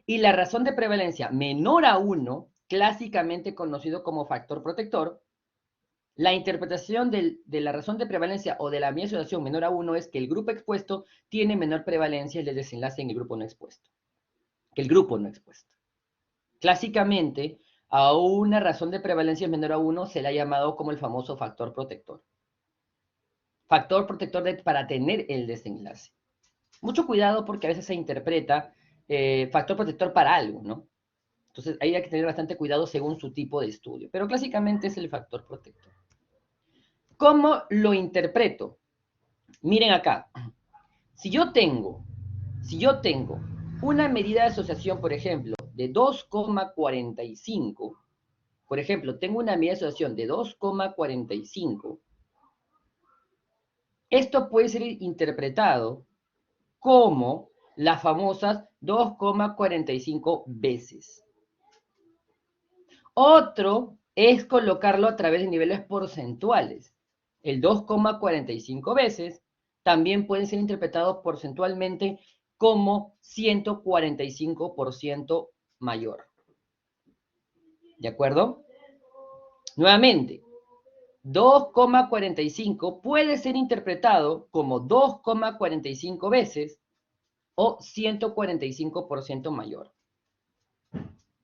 Y la razón de prevalencia menor a 1, clásicamente conocido como factor protector, la interpretación de la razón de prevalencia o de la medida de asociación menor a 1 es que el grupo expuesto tiene menor prevalencia del desenlace en el grupo no expuesto. Que el grupo no expuesto. Clásicamente, a una razón de prevalencia menor a 1 se le ha llamado como el famoso factor protector. Factor protector para tener el desenlace. Mucho cuidado porque a veces se interpreta factor protector para algo, ¿no? Entonces, ahí hay que tener bastante cuidado según su tipo de estudio. Pero clásicamente es el factor protector. ¿Cómo lo interpreto? Miren acá. Si yo tengo una medida de asociación, por ejemplo, de 2,45, por ejemplo, tengo una medida de asociación de 2,45, esto puede ser interpretado como las famosas 2,45 veces. Otro es colocarlo a través de niveles porcentuales. El 2,45 veces también puede ser interpretado porcentualmente como 145% mayor. ¿De acuerdo? Nuevamente, 2,45 puede ser interpretado como 2,45 veces o 145% mayor.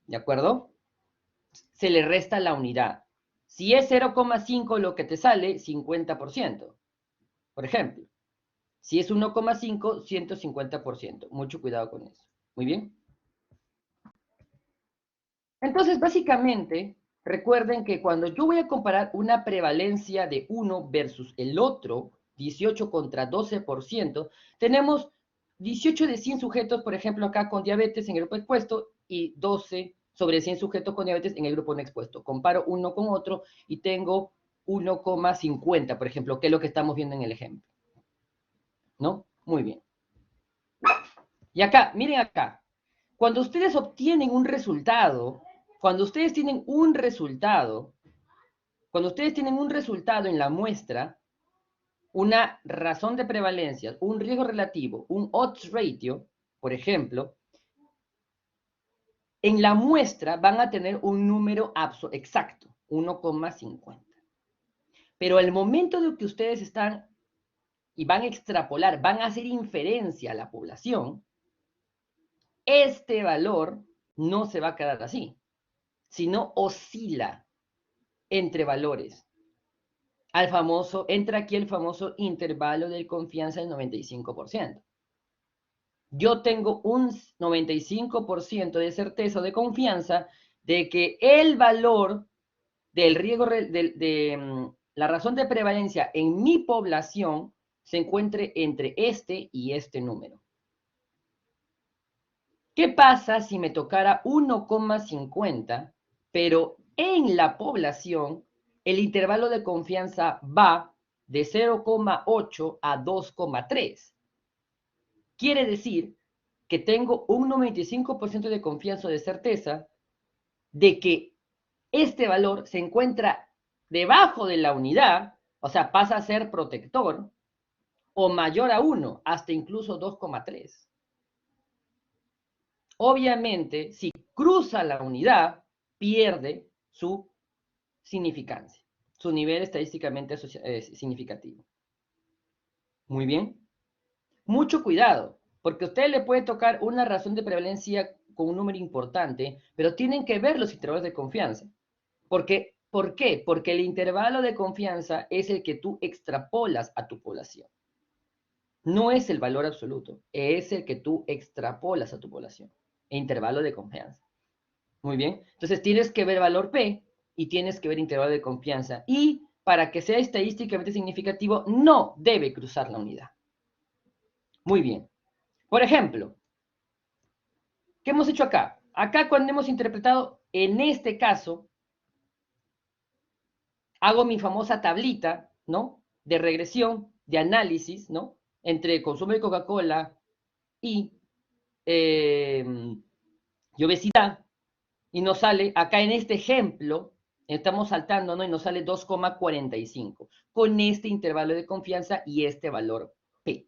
¿De acuerdo? Se le resta la unidad. Si es 0,5 lo que te sale, 50%. Por ejemplo, si es 1,5, 150%. Mucho cuidado con eso. Muy bien. Entonces, básicamente, recuerden que cuando yo voy a comparar una prevalencia de uno versus el otro, 18 contra 12%, tenemos 18 de 100 sujetos, por ejemplo, acá con diabetes en el grupo expuesto y 12 sobre 100 sujetos con diabetes en el grupo no expuesto. Comparo uno con otro y tengo 1,50, por ejemplo, que es lo que estamos viendo en el ejemplo. ¿No? Muy bien. Y acá, miren acá. Cuando ustedes obtienen un resultado, cuando ustedes tienen un resultado, en la muestra, una razón de prevalencia, un riesgo relativo, un odds ratio, por ejemplo, en la muestra van a tener un número exacto, 1,50. Pero al momento de que ustedes están y van a extrapolar, van a hacer inferencia a la población, este valor no se va a quedar así, sino oscila entre valores. Entra aquí el famoso intervalo de confianza del 95%. Yo tengo un 95% de certeza o de confianza de que el valor del riesgo de la razón de prevalencia en mi población se encuentre entre este y este número. ¿Qué pasa si me tocara 1,50, pero en la población el intervalo de confianza va de 0,8 a 2,3? Quiere decir que tengo un 95% de confianza o de certeza de que este valor se encuentra debajo de la unidad, o sea, pasa a ser protector, o mayor a 1, hasta incluso 2,3. Obviamente, si cruza la unidad, pierde su significancia, su nivel estadísticamente significativo. Muy bien. Mucho cuidado, porque a usted le puede tocar una razón de prevalencia con un número importante, pero tienen que ver los intervalos de confianza. ¿Por qué? Porque el intervalo de confianza es el que tú extrapolas a tu población. No es el valor absoluto, es el que tú extrapolas a tu población. Intervalo de confianza. Muy bien. Entonces tienes que ver valor P y tienes que ver intervalo de confianza. Y para que sea estadísticamente significativo, no debe cruzar la unidad. Muy bien. Por ejemplo, ¿qué hemos hecho acá? Acá cuando hemos interpretado, en este caso, hago mi famosa tablita, ¿no? De regresión, de análisis, ¿no? Entre el consumo de Coca-Cola y obesidad. Y nos sale, acá en este ejemplo, estamos saltando, ¿no? Y nos sale 2,45 con este intervalo de confianza y este valor P.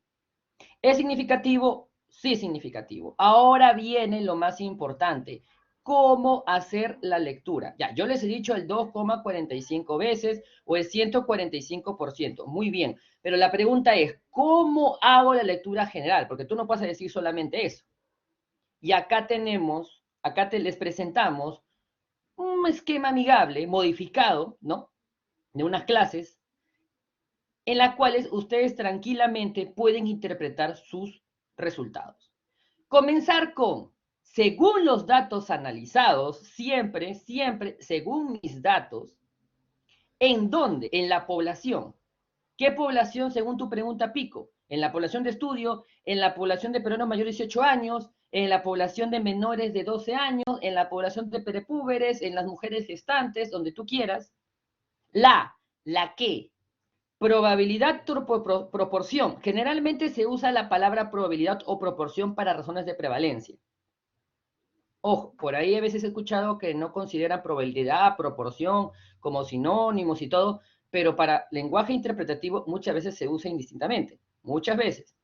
¿Es significativo? Sí, es significativo. Ahora viene lo más importante. ¿Cómo hacer la lectura? Ya, yo les he dicho el 2,45 veces o el 145%. Muy bien. Pero la pregunta es, ¿cómo hago la lectura general? Porque tú no puedes decir solamente eso. Y acá les presentamos un esquema amigable, modificado, ¿no? De unas clases en las cuales ustedes tranquilamente pueden interpretar sus resultados. Comenzar con, según los datos analizados, siempre, según mis datos, ¿en dónde? En la población. ¿Qué población según tu pregunta, Pico? En la población de estudio, en la población de peruanos mayores de 18 años, en la población de menores de 12 años, en la población de prepúberes, en las mujeres gestantes, donde tú quieras. La que, probabilidad, proporción. Generalmente se usa la palabra probabilidad o proporción para razones de prevalencia. Ojo, por ahí a veces he escuchado que no consideran probabilidad, proporción como sinónimos y todo, pero para lenguaje interpretativo muchas veces se usa indistintamente, muchas veces.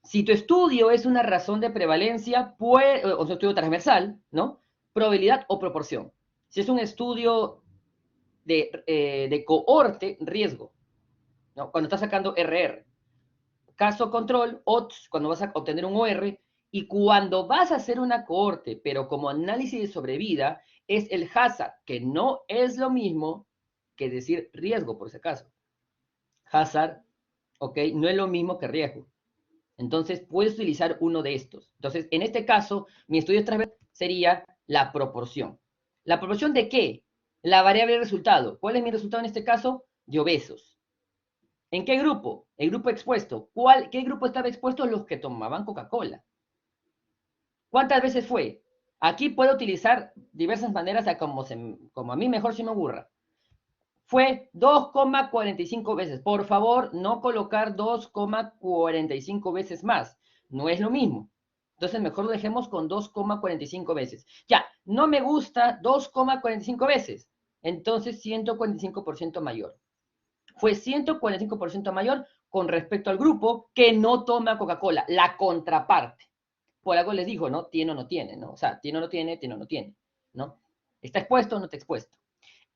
Si tu estudio es una razón de prevalencia, o un estudio transversal, ¿no? Probabilidad o proporción. Si es un estudio de cohorte, riesgo, ¿no? Cuando estás sacando RR. Caso control, odds, cuando vas a obtener un OR, y cuando vas a hacer una cohorte, pero como análisis de sobrevida, es el hazard, que no es lo mismo que decir riesgo, por si acaso. Hazard, ¿ok? No es lo mismo que riesgo. Entonces, puedes utilizar uno de estos. Entonces, en este caso, mi estudio transversal sería la proporción. ¿La proporción de qué? La variable de resultado. ¿Cuál es mi resultado en este caso? De obesos. ¿En qué grupo? El grupo expuesto. ¿Qué grupo estaba expuesto? Los que tomaban Coca-Cola. ¿Cuántas veces fue? Aquí puedo utilizar diversas maneras como a mí mejor se me ocurra. Fue 2,45 veces. Por favor, no colocar 2,45 veces más. No es lo mismo. Entonces mejor lo dejemos con 2,45 veces. Ya, no me gusta 2,45 veces. Entonces 145% mayor. Fue 145% mayor con respecto al grupo que no toma Coca-Cola, la contraparte. Por algo les dijo, ¿no? Tiene o no tiene, ¿no? O sea, tiene o no tiene, tiene o no tiene, ¿no? ¿Está expuesto o no está expuesto?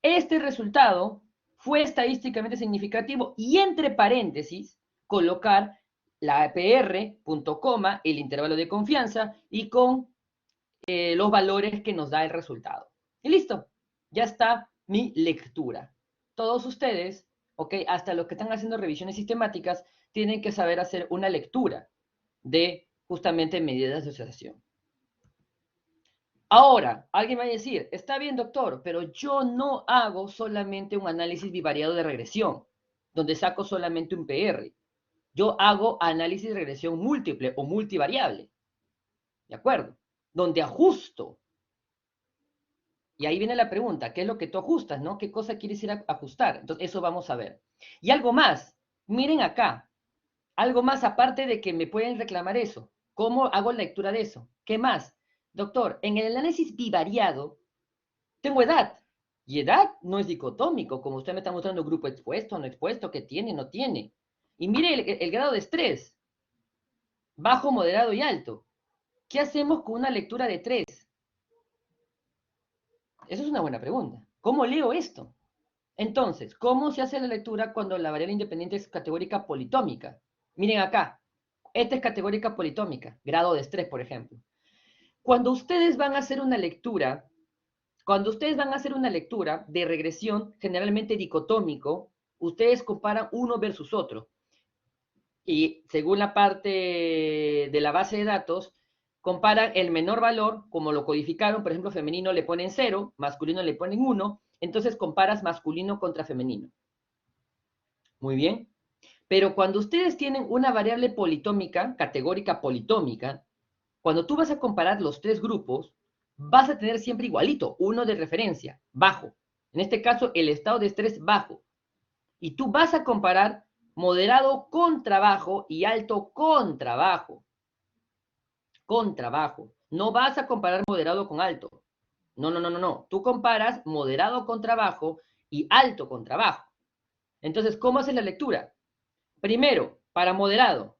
Este resultado fue estadísticamente significativo y entre paréntesis colocar la APR, punto coma, el intervalo de confianza y con los valores que nos da el resultado. Y listo, ya está mi lectura. Todos ustedes, ¿ok? Hasta los que están haciendo revisiones sistemáticas, tienen que saber hacer una lectura de justamente medidas de asociación. Ahora, alguien va a decir, está bien, doctor, pero yo no hago solamente un análisis bivariado de regresión, donde saco solamente un PR. Yo hago análisis de regresión múltiple o multivariable, ¿de acuerdo? Donde ajusto. Y ahí viene la pregunta, ¿qué es lo que tú ajustas, no? ¿Qué cosa quieres ir a ajustar? Entonces, eso vamos a ver. Y algo más, miren acá, algo más aparte de que me pueden reclamar eso. ¿Cómo hago lectura de eso? ¿Qué más? Doctor, en el análisis bivariado, tengo edad. Y edad no es dicotómico, como usted me está mostrando grupo expuesto, no expuesto, que tiene, no tiene. Y mire el grado de estrés, bajo, moderado y alto. ¿Qué hacemos con una lectura de 3? Esa es una buena pregunta. ¿Cómo leo esto? Entonces, ¿cómo se hace la lectura cuando la variable independiente es categórica politómica? Miren acá, esta es categórica politómica, grado de estrés, por ejemplo. Cuando ustedes van a hacer una lectura de regresión, generalmente dicotómico, ustedes comparan uno versus otro. Y según la parte de la base de datos, comparan el menor valor, como lo codificaron, por ejemplo, femenino le ponen 0, masculino le ponen 1, entonces comparas masculino contra femenino. Muy bien. Pero cuando ustedes tienen una variable politómica, categórica politómica, cuando tú vas a comparar los 3 grupos, vas a tener siempre igualito, uno de referencia, bajo. En este caso, el estado de estrés bajo. Y tú vas a comparar moderado contra bajo y alto contra bajo. Contra bajo. No vas a comparar moderado con alto. No, no, no, no, no. Tú comparas moderado contra bajo y alto contra bajo. Entonces, ¿cómo haces la lectura? Primero, para moderado,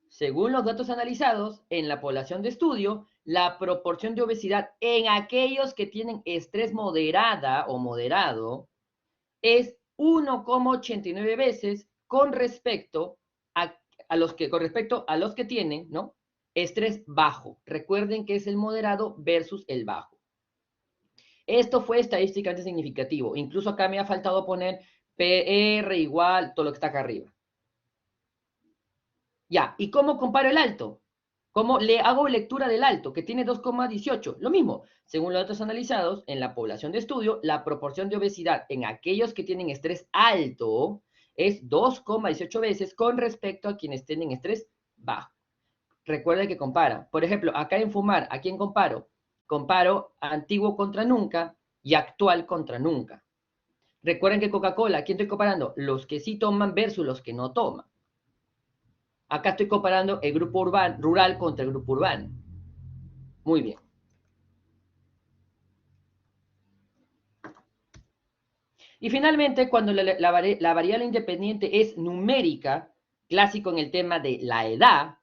según los datos analizados en la población de estudio, la proporción de obesidad en aquellos que tienen estrés moderada o moderado es 1,89 veces con respecto a los que tienen, ¿no? Estrés bajo. Recuerden que es el moderado versus el bajo. Esto fue estadísticamente significativo. Incluso acá me ha faltado poner PR igual, todo lo que está acá arriba. Ya, ¿y cómo comparo el alto? ¿Cómo le hago lectura del alto, que tiene 2,18? Lo mismo, según los datos analizados en la población de estudio, la proporción de obesidad en aquellos que tienen estrés alto es 2,18 veces con respecto a quienes tienen estrés bajo. Recuerden que compara. Por ejemplo, acá en fumar, ¿a quién comparo? Comparo antiguo contra nunca y actual contra nunca. Recuerden que Coca-Cola, ¿a quién estoy comparando? Los que sí toman versus los que no toman. Acá estoy comparando el grupo rural contra el grupo urbano. Muy bien. Y finalmente, cuando la variable independiente es numérica, clásico en el tema de la edad,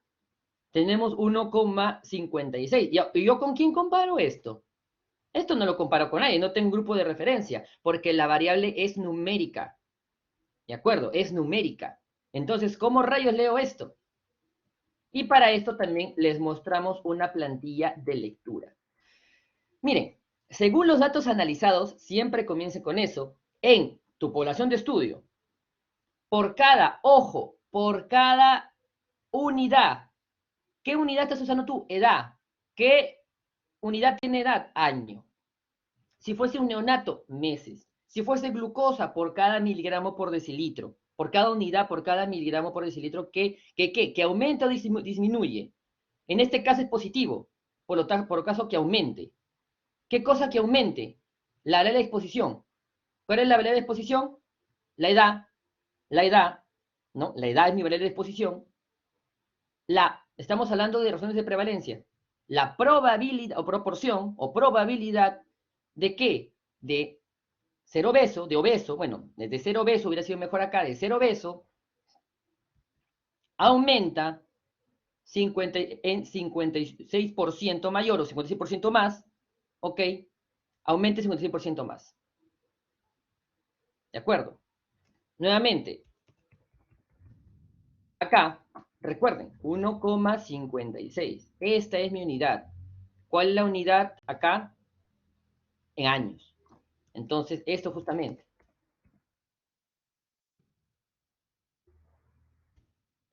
tenemos 1,56. ¿Y yo con quién comparo esto? Esto no lo comparo con nadie, no tengo un grupo de referencia, porque la variable es numérica. ¿De acuerdo? Es numérica. Entonces, ¿cómo rayos leo esto? Y para esto también les mostramos una plantilla de lectura. Miren, según los datos analizados, siempre comience con eso, en tu población de estudio, por cada unidad. ¿Qué unidad estás usando tú? Edad. ¿Qué unidad tiene edad? Año. Si fuese un neonato, meses. Si fuese glucosa, por cada miligramo por decilitro. Por cada unidad, por cada miligramo por decilitro, ¿qué aumenta o disminuye? En este caso es positivo, por lo caso que aumente. ¿Qué cosa que aumente? La variable de exposición. ¿Cuál es la variable de exposición? La edad, ¿no? La edad es mi variable de exposición. Estamos hablando de razones de prevalencia. la probabilidad o proporción o probabilidad de qué? De ser obeso, bueno, de ser obeso hubiera sido mejor acá, de ser obeso, aumenta en 56% mayor o 56% más, ¿ok? Aumente 56% más. ¿De acuerdo? Nuevamente, acá, recuerden, 1,56. Esta es mi unidad. ¿Cuál es la unidad acá? En años. Entonces, esto justamente.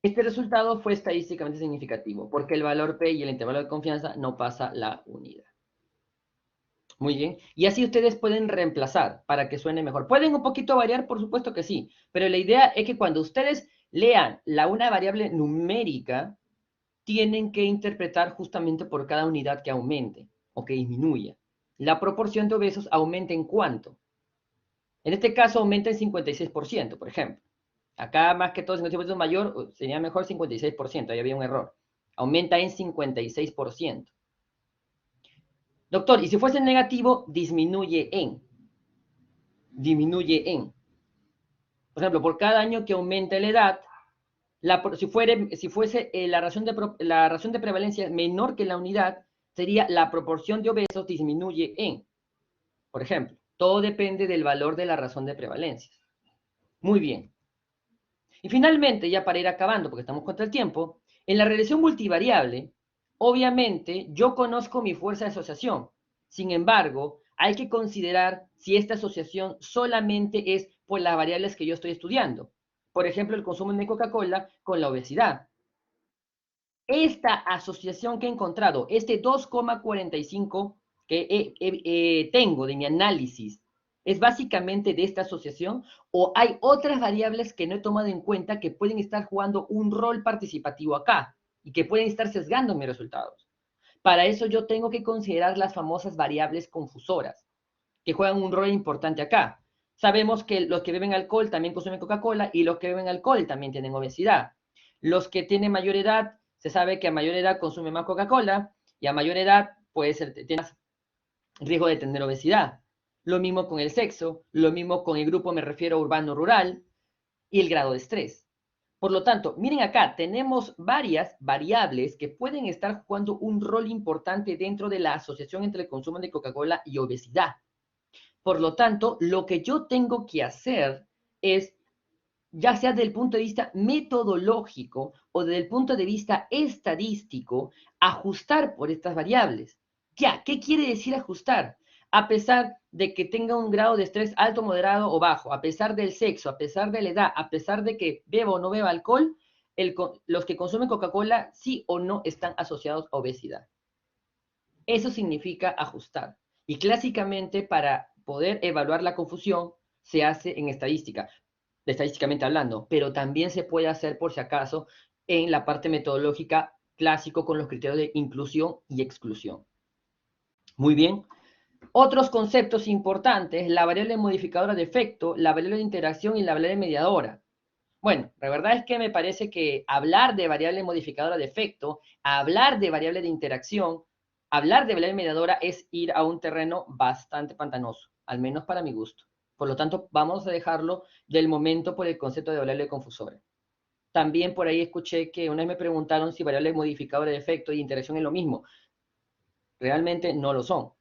Este resultado fue estadísticamente significativo, porque el valor P y el intervalo de confianza no pasa la unidad. Muy bien. Y así ustedes pueden reemplazar para que suene mejor. ¿Pueden un poquito variar? Por supuesto que sí. Pero la idea es que cuando ustedes lean una variable numérica, tienen que interpretar justamente por cada unidad que aumente o que disminuya. La proporción de obesos aumenta en cuánto. En este caso aumenta en 56%, por ejemplo. Acá más que todo 56% mayor, sería mejor 56%, ahí había un error. Aumenta en 56%. Doctor, y si fuese negativo, disminuye en. Por ejemplo, por cada año que aumente la edad, si fuese la razón de prevalencia menor que la unidad, sería la proporción de obesos disminuye en. Por ejemplo, todo depende del valor de la razón de prevalencia. Muy bien. Y finalmente, ya para ir acabando, porque estamos contra el tiempo, en la regresión multivariable, obviamente, yo conozco mi fuerza de asociación. Sin embargo, hay que considerar si esta asociación solamente es por las variables que yo estoy estudiando. Por ejemplo, el consumo de Coca-Cola con la obesidad. Esta asociación que he encontrado, este 2,45 que tengo de mi análisis, ¿es básicamente de esta asociación o hay otras variables que no he tomado en cuenta que pueden estar jugando un rol participativo acá y que pueden estar sesgando mis resultados? Para eso yo tengo que considerar las famosas variables confusoras, que juegan un rol importante acá. Sabemos que los que beben alcohol también consumen Coca-Cola y los que beben alcohol también tienen obesidad. Los que tienen mayor edad, se sabe que a mayor edad consumen más Coca-Cola y a mayor edad tiene más riesgo de tener obesidad. Lo mismo con el sexo, lo mismo con el grupo, me refiero urbano-rural, y el grado de estrés. Por lo tanto, miren acá, tenemos varias variables que pueden estar jugando un rol importante dentro de la asociación entre el consumo de Coca-Cola y obesidad. Por lo tanto, lo que yo tengo que hacer es, ya sea desde el punto de vista metodológico o desde el punto de vista estadístico, ajustar por estas variables. Ya, ¿qué quiere decir ajustar? A pesar de que tenga un grado de estrés alto, moderado o bajo, a pesar del sexo, a pesar de la edad, a pesar de que beba o no beba alcohol, los que consumen Coca-Cola sí o no están asociados a obesidad. Eso significa ajustar. Y clásicamente para poder evaluar la confusión se hace en estadísticamente hablando, pero también se puede hacer por si acaso en la parte metodológica clásico con los criterios de inclusión y exclusión. Muy bien. Otros conceptos importantes, la variable modificadora de efecto, la variable de interacción y la variable mediadora. Bueno, la verdad es que me parece que hablar de variable modificadora de efecto, hablar de variable de interacción, hablar de variable mediadora es ir a un terreno bastante pantanoso, al menos para mi gusto. Por lo tanto, vamos a dejarlo del momento por el concepto de variable confusora. También por ahí escuché que una vez me preguntaron si variable modificadora de efecto y interacción es lo mismo. Realmente no lo son.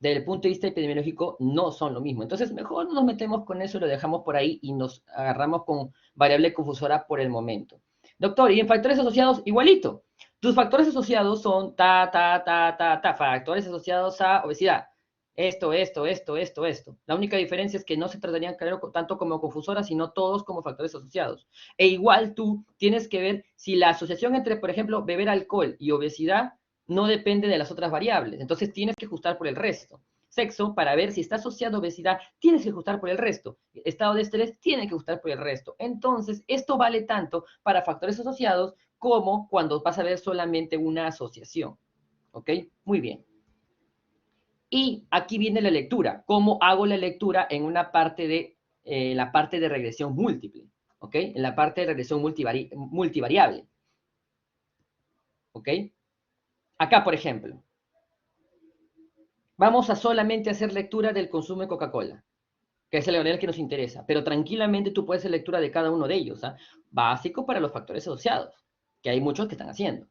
Desde el punto de vista epidemiológico no son lo mismo. Entonces, mejor no nos metemos con eso, lo dejamos por ahí y nos agarramos con variable confusora por el momento. Doctor, y en factores asociados, igualito. Tus factores asociados son factores asociados a obesidad. Esto. La única diferencia es que no se tratarían tanto como confusoras, sino todos como factores asociados. E igual tú tienes que ver si la asociación entre, por ejemplo, beber alcohol y obesidad no depende de las otras variables. Entonces tienes que ajustar por el resto. Sexo, para ver si está asociado a obesidad, tienes que ajustar por el resto. Estado de estrés, tienes que ajustar por el resto. Entonces, esto vale tanto para factores asociados como cuando vas a ver solamente una asociación. ¿Ok? Muy bien. Y aquí viene la lectura. ¿Cómo hago la lectura en una parte de la parte de regresión múltiple? ¿Ok? En la parte de regresión multivariable. ¿Ok? Acá, por ejemplo, vamos a solamente hacer lectura del consumo de Coca-Cola, que es el variable que nos interesa, pero tranquilamente tú puedes hacer lectura de cada uno de ellos, ¿ah? Básico para los factores asociados, que hay muchos que están haciendo.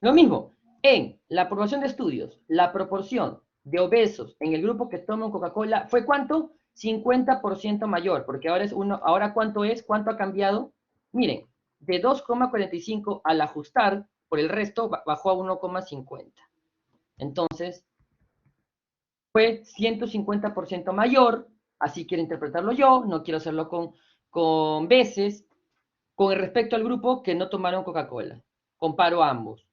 Lo mismo, en la aprobación de estudios, la proporción de obesos en el grupo que toma Coca-Cola fue ¿cuánto? 50% mayor, porque ahora es ahora ¿cuánto es? ¿Cuánto ha cambiado? Miren, de 2,45 al ajustar, por el resto bajó a 1,50. Entonces, fue 150% mayor, así quiero interpretarlo yo, no quiero hacerlo con veces, con respecto al grupo que no tomaron Coca-Cola. Comparo ambos.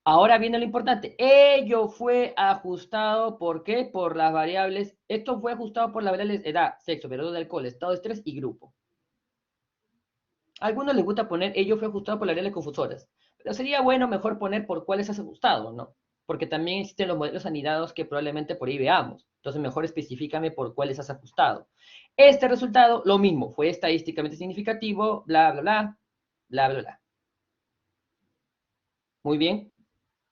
Ahora viene lo importante. Ello fue ajustado, ¿por qué? Por las variables, esto fue ajustado por las variables edad, sexo, periodo de alcohol, estado de estrés y grupo. A algunos les gusta poner, ello fue ajustado por las variables confusoras. Pero sería bueno mejor poner por cuáles has ajustado, ¿no? Porque también existen los modelos anidados que probablemente por ahí veamos. Entonces mejor especifícame por cuáles has ajustado. Este resultado, lo mismo, fue estadísticamente significativo, bla, bla, bla, bla, bla, bla. Muy bien.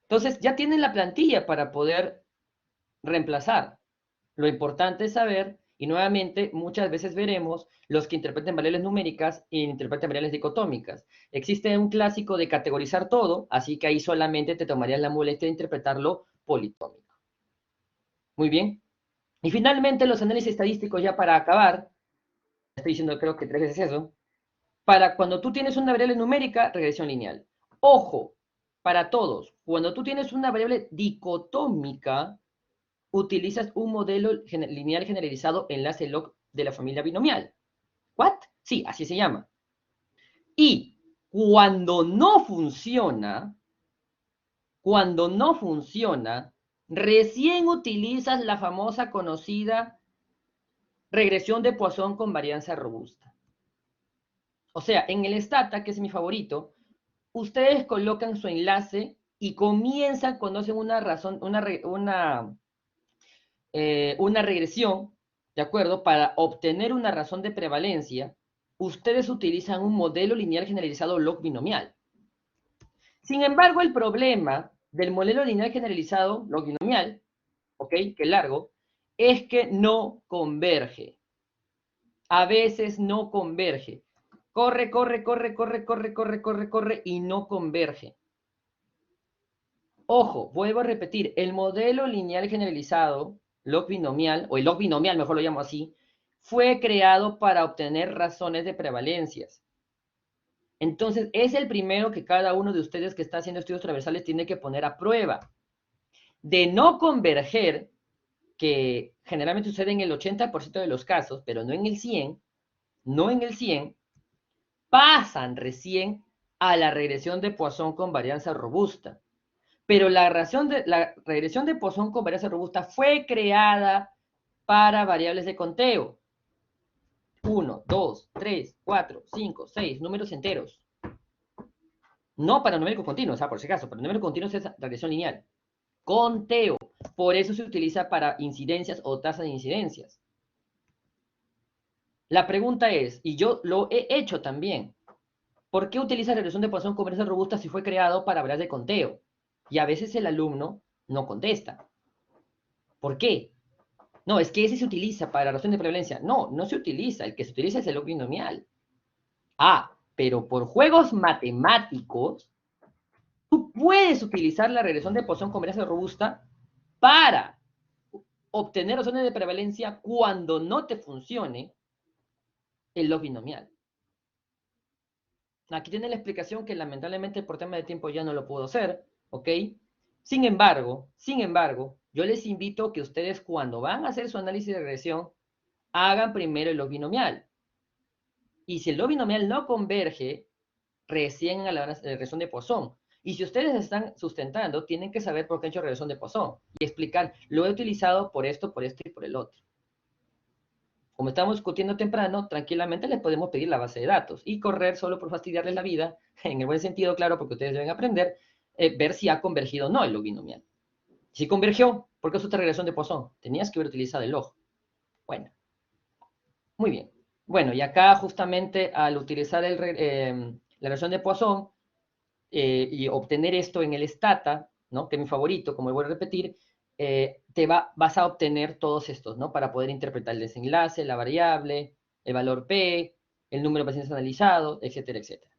Entonces ya tienen la plantilla para poder reemplazar. Lo importante es saber, y nuevamente muchas veces veremos los que interpreten variables numéricas e interpreten variables dicotómicas. Existe un clásico de categorizar todo, así que ahí solamente te tomarías la molestia de interpretarlo politómico. Muy bien. Y finalmente los análisis estadísticos, ya para acabar, estoy diciendo creo que 3 veces eso, para cuando tú tienes una variable numérica, regresión lineal. Ojo, para todos, cuando tú tienes una variable dicotómica, utilizas un modelo lineal generalizado enlace log de la familia binomial. ¿What? Sí, así se llama. Y cuando no funciona, recién utilizas la famosa conocida regresión de Poisson con varianza robusta. O sea, en el Stata, que es mi favorito, ustedes colocan su enlace y comienzan cuando hacen una regresión, ¿de acuerdo? Para obtener una razón de prevalencia, ustedes utilizan un modelo lineal generalizado log binomial. Sin embargo, el problema del modelo lineal generalizado log binomial, ¿ok? Que largo, es que no converge. A veces no converge. Corre y no converge. Ojo, vuelvo a repetir, el modelo lineal generalizado, log binomial, o el log binomial, mejor lo llamo así, fue creado para obtener razones de prevalencias. Entonces, es el primero que cada uno de ustedes que está haciendo estudios transversales tiene que poner a prueba. De no converger, que generalmente sucede en el 80% de los casos, pero no en el 100, pasan recién a la regresión de Poisson con varianza robusta. Pero la regresión de Poisson con varianza robusta fue creada para variables de conteo. 1, 2, 3, 4, 5, 6, números enteros. No para numéricos continuos, por si acaso, para numéricos continuos es regresión lineal. Conteo. Por eso se utiliza para incidencias o tasas de incidencias. La pregunta es, y yo lo he hecho también, ¿por qué utiliza regresión de Poisson con varianza robusta si fue creado para variables de conteo? Y a veces el alumno no contesta. ¿Por qué? No, es que ese se utiliza para la razón de prevalencia. No, no se utiliza. El que se utiliza es el log binomial. Pero por juegos matemáticos, tú puedes utilizar la regresión de Poisson con varianza robusta para obtener razones de prevalencia cuando no te funcione el log binomial. Aquí tiene la explicación que lamentablemente por tema de tiempo ya no lo puedo hacer, ¿ok? Sin embargo, yo les invito a que ustedes cuando van a hacer su análisis de regresión, hagan primero el log binomial. Y si el log binomial no converge, recién a la regresión de Poisson. Y si ustedes están sustentando, tienen que saber por qué han hecho regresión de Poisson y explicar, lo he utilizado por esto y por el otro. Como estamos discutiendo temprano, tranquilamente les podemos pedir la base de datos y correr solo por fastidiarles la vida, en el buen sentido, claro, porque ustedes deben aprender, ver si ha convergido o no el log binomial. Si convergió, ¿por qué es otra regresión de Poisson? Tenías que haber utilizado el log. Bueno, muy bien. Bueno, y acá justamente al utilizar la regresión de Poisson, y obtener esto en el Stata, ¿no? Que es mi favorito, como voy a repetir, vas a obtener todos estos, ¿no? Para poder interpretar el desenlace, la variable, el valor P, el número de pacientes analizados, etcétera, etcétera.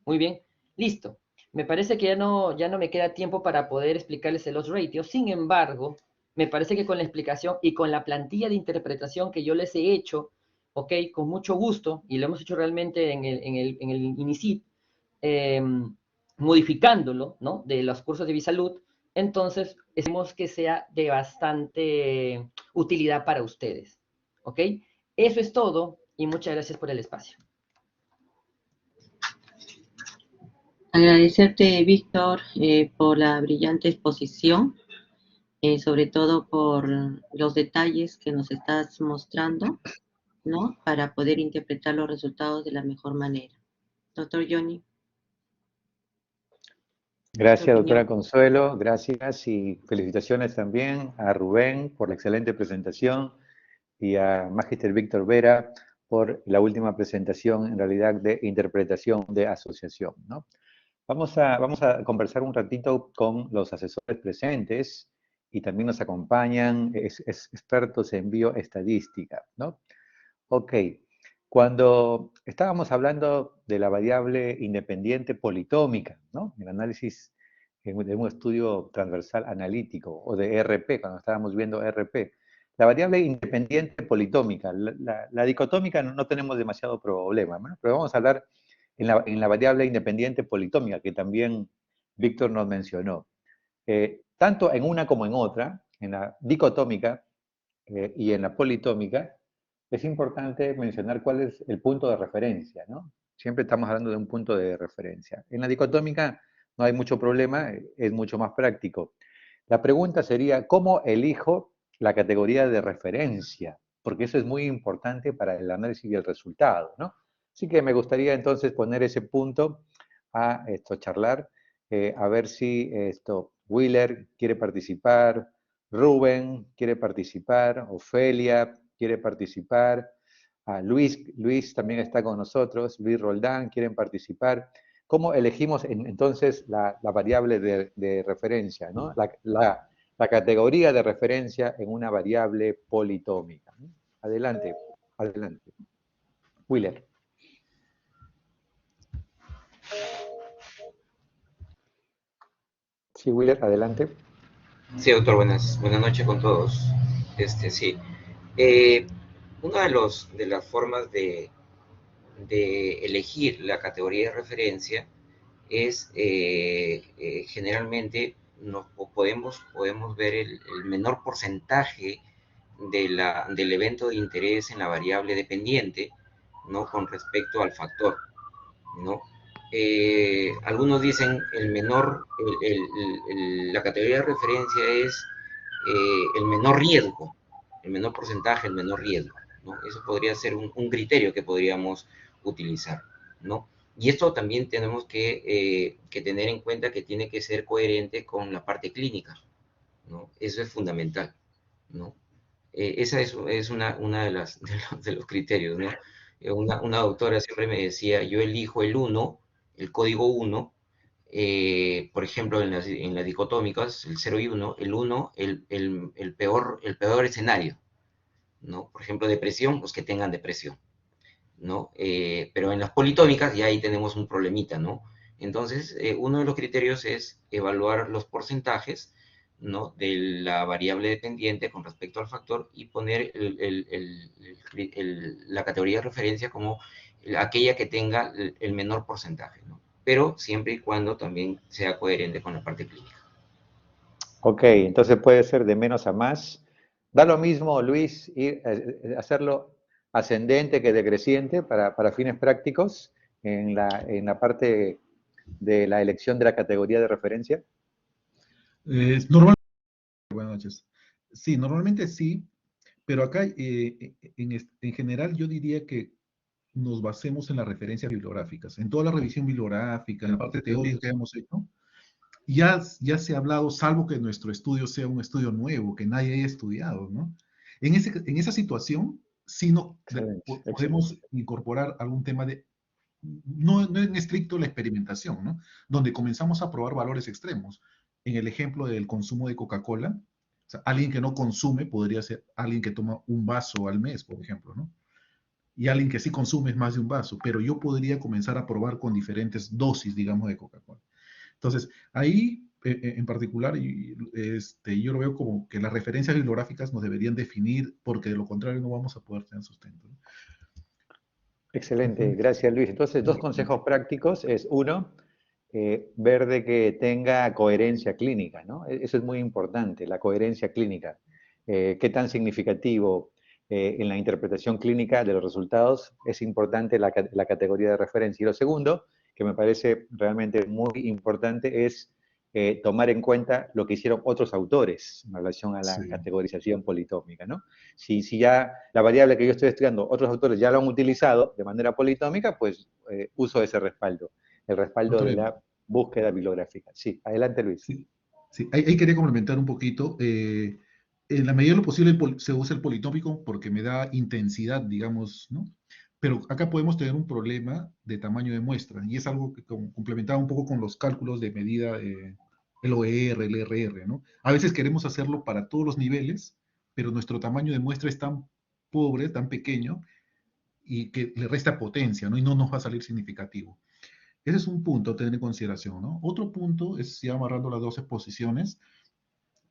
Muy bien, listo. Me parece que ya no me queda tiempo para poder explicarles el loss ratio. Sin embargo, me parece que con la explicación y con la plantilla de interpretación que yo les he hecho, ok, con mucho gusto, y lo hemos hecho realmente en el INICIT, modificándolo, ¿no? De los cursos de Bisalud, entonces esperemos que sea de bastante utilidad para ustedes, ¿ok? Eso es todo y muchas gracias por el espacio. Agradecerte, Víctor, por la brillante exposición, sobre todo por los detalles que nos estás mostrando, ¿no? Para poder interpretar los resultados de la mejor manera. Doctor Johnny. Gracias, doctora Consuelo, gracias y felicitaciones también a Rubén por la excelente presentación y a Magister Víctor Vera por la última presentación, en realidad, de interpretación de asociación, ¿no? Vamos a conversar un ratito con los asesores presentes y también nos acompañan expertos en bioestadística, ¿no? Ok, cuando estábamos hablando de la variable independiente politómica, ¿no? El análisis de un estudio transversal analítico o de RP, cuando estábamos viendo RP, la variable independiente politómica, la dicotómica no tenemos demasiado problema, ¿no? Pero vamos a hablar en la variable independiente politómica, que también Víctor nos mencionó. Tanto en una como en otra, en la dicotómica y en la politómica, es importante mencionar cuál es el punto de referencia, ¿no? Siempre estamos hablando de un punto de referencia. En la dicotómica no hay mucho problema, es mucho más práctico. La pregunta sería, ¿cómo elijo la categoría de referencia? Porque eso es muy importante para el análisis y el resultado, ¿no? Así que me gustaría entonces poner ese punto a charlar, a ver si Wheeler quiere participar, Rubén quiere participar, Ofelia quiere participar, Luis también está con nosotros, Luis Roldán quieren participar. ¿Cómo elegimos entonces la variable de referencia, ¿no? La categoría de referencia en una variable politómica? Adelante, adelante. Wheeler. Sí, Wheeler, adelante. Sí, doctor, buenas noches con todos. Sí. Una de las formas de elegir la categoría de referencia es generalmente podemos ver el menor porcentaje del evento de interés en la variable dependiente, ¿no? Con respecto al factor, ¿no? Algunos dicen la categoría de referencia es el menor riesgo, el menor porcentaje, el menor riesgo, ¿no? Eso podría ser un criterio que podríamos utilizar, ¿no? Y esto también tenemos que tener en cuenta que tiene que ser coherente con la parte clínica, ¿no? Eso es fundamental, ¿no? Esa es una de los criterios, ¿no? Una doctora siempre me decía, yo elijo el 1, el código 1, por ejemplo, en las dicotómicas, el 0 y 1, el 1, el peor escenario, ¿no? Por ejemplo, depresión, pues que tengan depresión, ¿no? Pero en las politómicas ya ahí tenemos un problemita, ¿no? Entonces, uno de los criterios es evaluar los porcentajes, ¿no? De la variable dependiente con respecto al factor y poner la categoría de referencia como aquella que tenga el menor porcentaje, ¿no? Pero siempre y cuando también sea coherente con la parte clínica. Ok, entonces puede ser de menos a más. Da lo mismo, Luis, hacerlo ascendente que decreciente para fines prácticos en la parte de la elección de la categoría de referencia. Normalmente, buenas noches. Sí, normalmente sí, pero acá en general yo diría que nos basemos en las referencias bibliográficas, en toda la revisión bibliográfica, en la parte teórica que hemos hecho. Ya se ha hablado, salvo que nuestro estudio sea un estudio nuevo, que nadie haya estudiado, ¿no? En esa situación, sí podemos incorporar algún tema de no en estricto la experimentación, ¿no? Donde comenzamos a probar valores extremos. En el ejemplo del consumo de Coca-Cola, o sea, alguien que no consume podría ser alguien que toma un vaso al mes, por ejemplo, ¿no? Y alguien que sí consume es más de un vaso, pero yo podría comenzar a probar con diferentes dosis, digamos, de Coca-Cola. Entonces, ahí en particular, yo lo veo como que las referencias bibliográficas nos deberían definir, porque de lo contrario no vamos a poder tener sustento, ¿no? Excelente, gracias Luis. Entonces, dos consejos prácticos es, uno, ver de que tenga coherencia clínica, ¿no? Eso es muy importante, la coherencia clínica. Qué tan significativo en la interpretación clínica de los resultados es importante la categoría de referencia. Y lo segundo, que me parece realmente muy importante, es tomar en cuenta lo que hicieron otros autores en relación a la categorización politómica, ¿no? Si ya la variable que yo estoy estudiando, otros autores ya lo han utilizado de manera politómica, pues uso ese respaldo, el respaldo de la búsqueda bibliográfica. Sí, adelante Luis. Sí. Ahí quería complementar un poquito. En la medida de lo posible se usa el politómico porque me da intensidad, digamos, ¿no? Pero acá podemos tener un problema de tamaño de muestra, y es algo que complementaba un poco con los cálculos de medida, el OER, el RR, ¿no? A veces queremos hacerlo para todos los niveles, pero nuestro tamaño de muestra es tan pobre, tan pequeño, y que le resta potencia, ¿no? Y no nos va a salir significativo. Ese es un punto a tener en consideración, ¿no? Otro punto es, ya amarrando las dos exposiciones,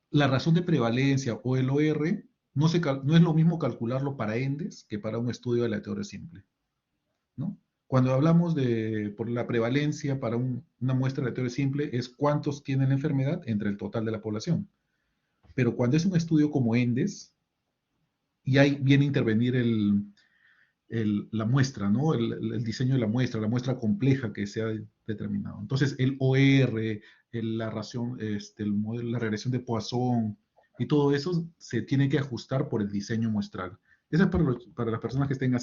la razón de prevalencia o el OR no es lo mismo calcularlo para ENDES que para un estudio de la teoría simple, ¿no? Cuando hablamos por la prevalencia para una muestra de teoría simple es cuántos tienen la enfermedad entre el total de la población. Pero cuando es un estudio como ENDES, y ahí viene a intervenir la muestra, ¿no? El diseño de la muestra compleja que se ha determinado. Entonces, el OR, la regresión de Poisson y todo eso se tiene que ajustar por el diseño muestral. Eso es para las personas que estén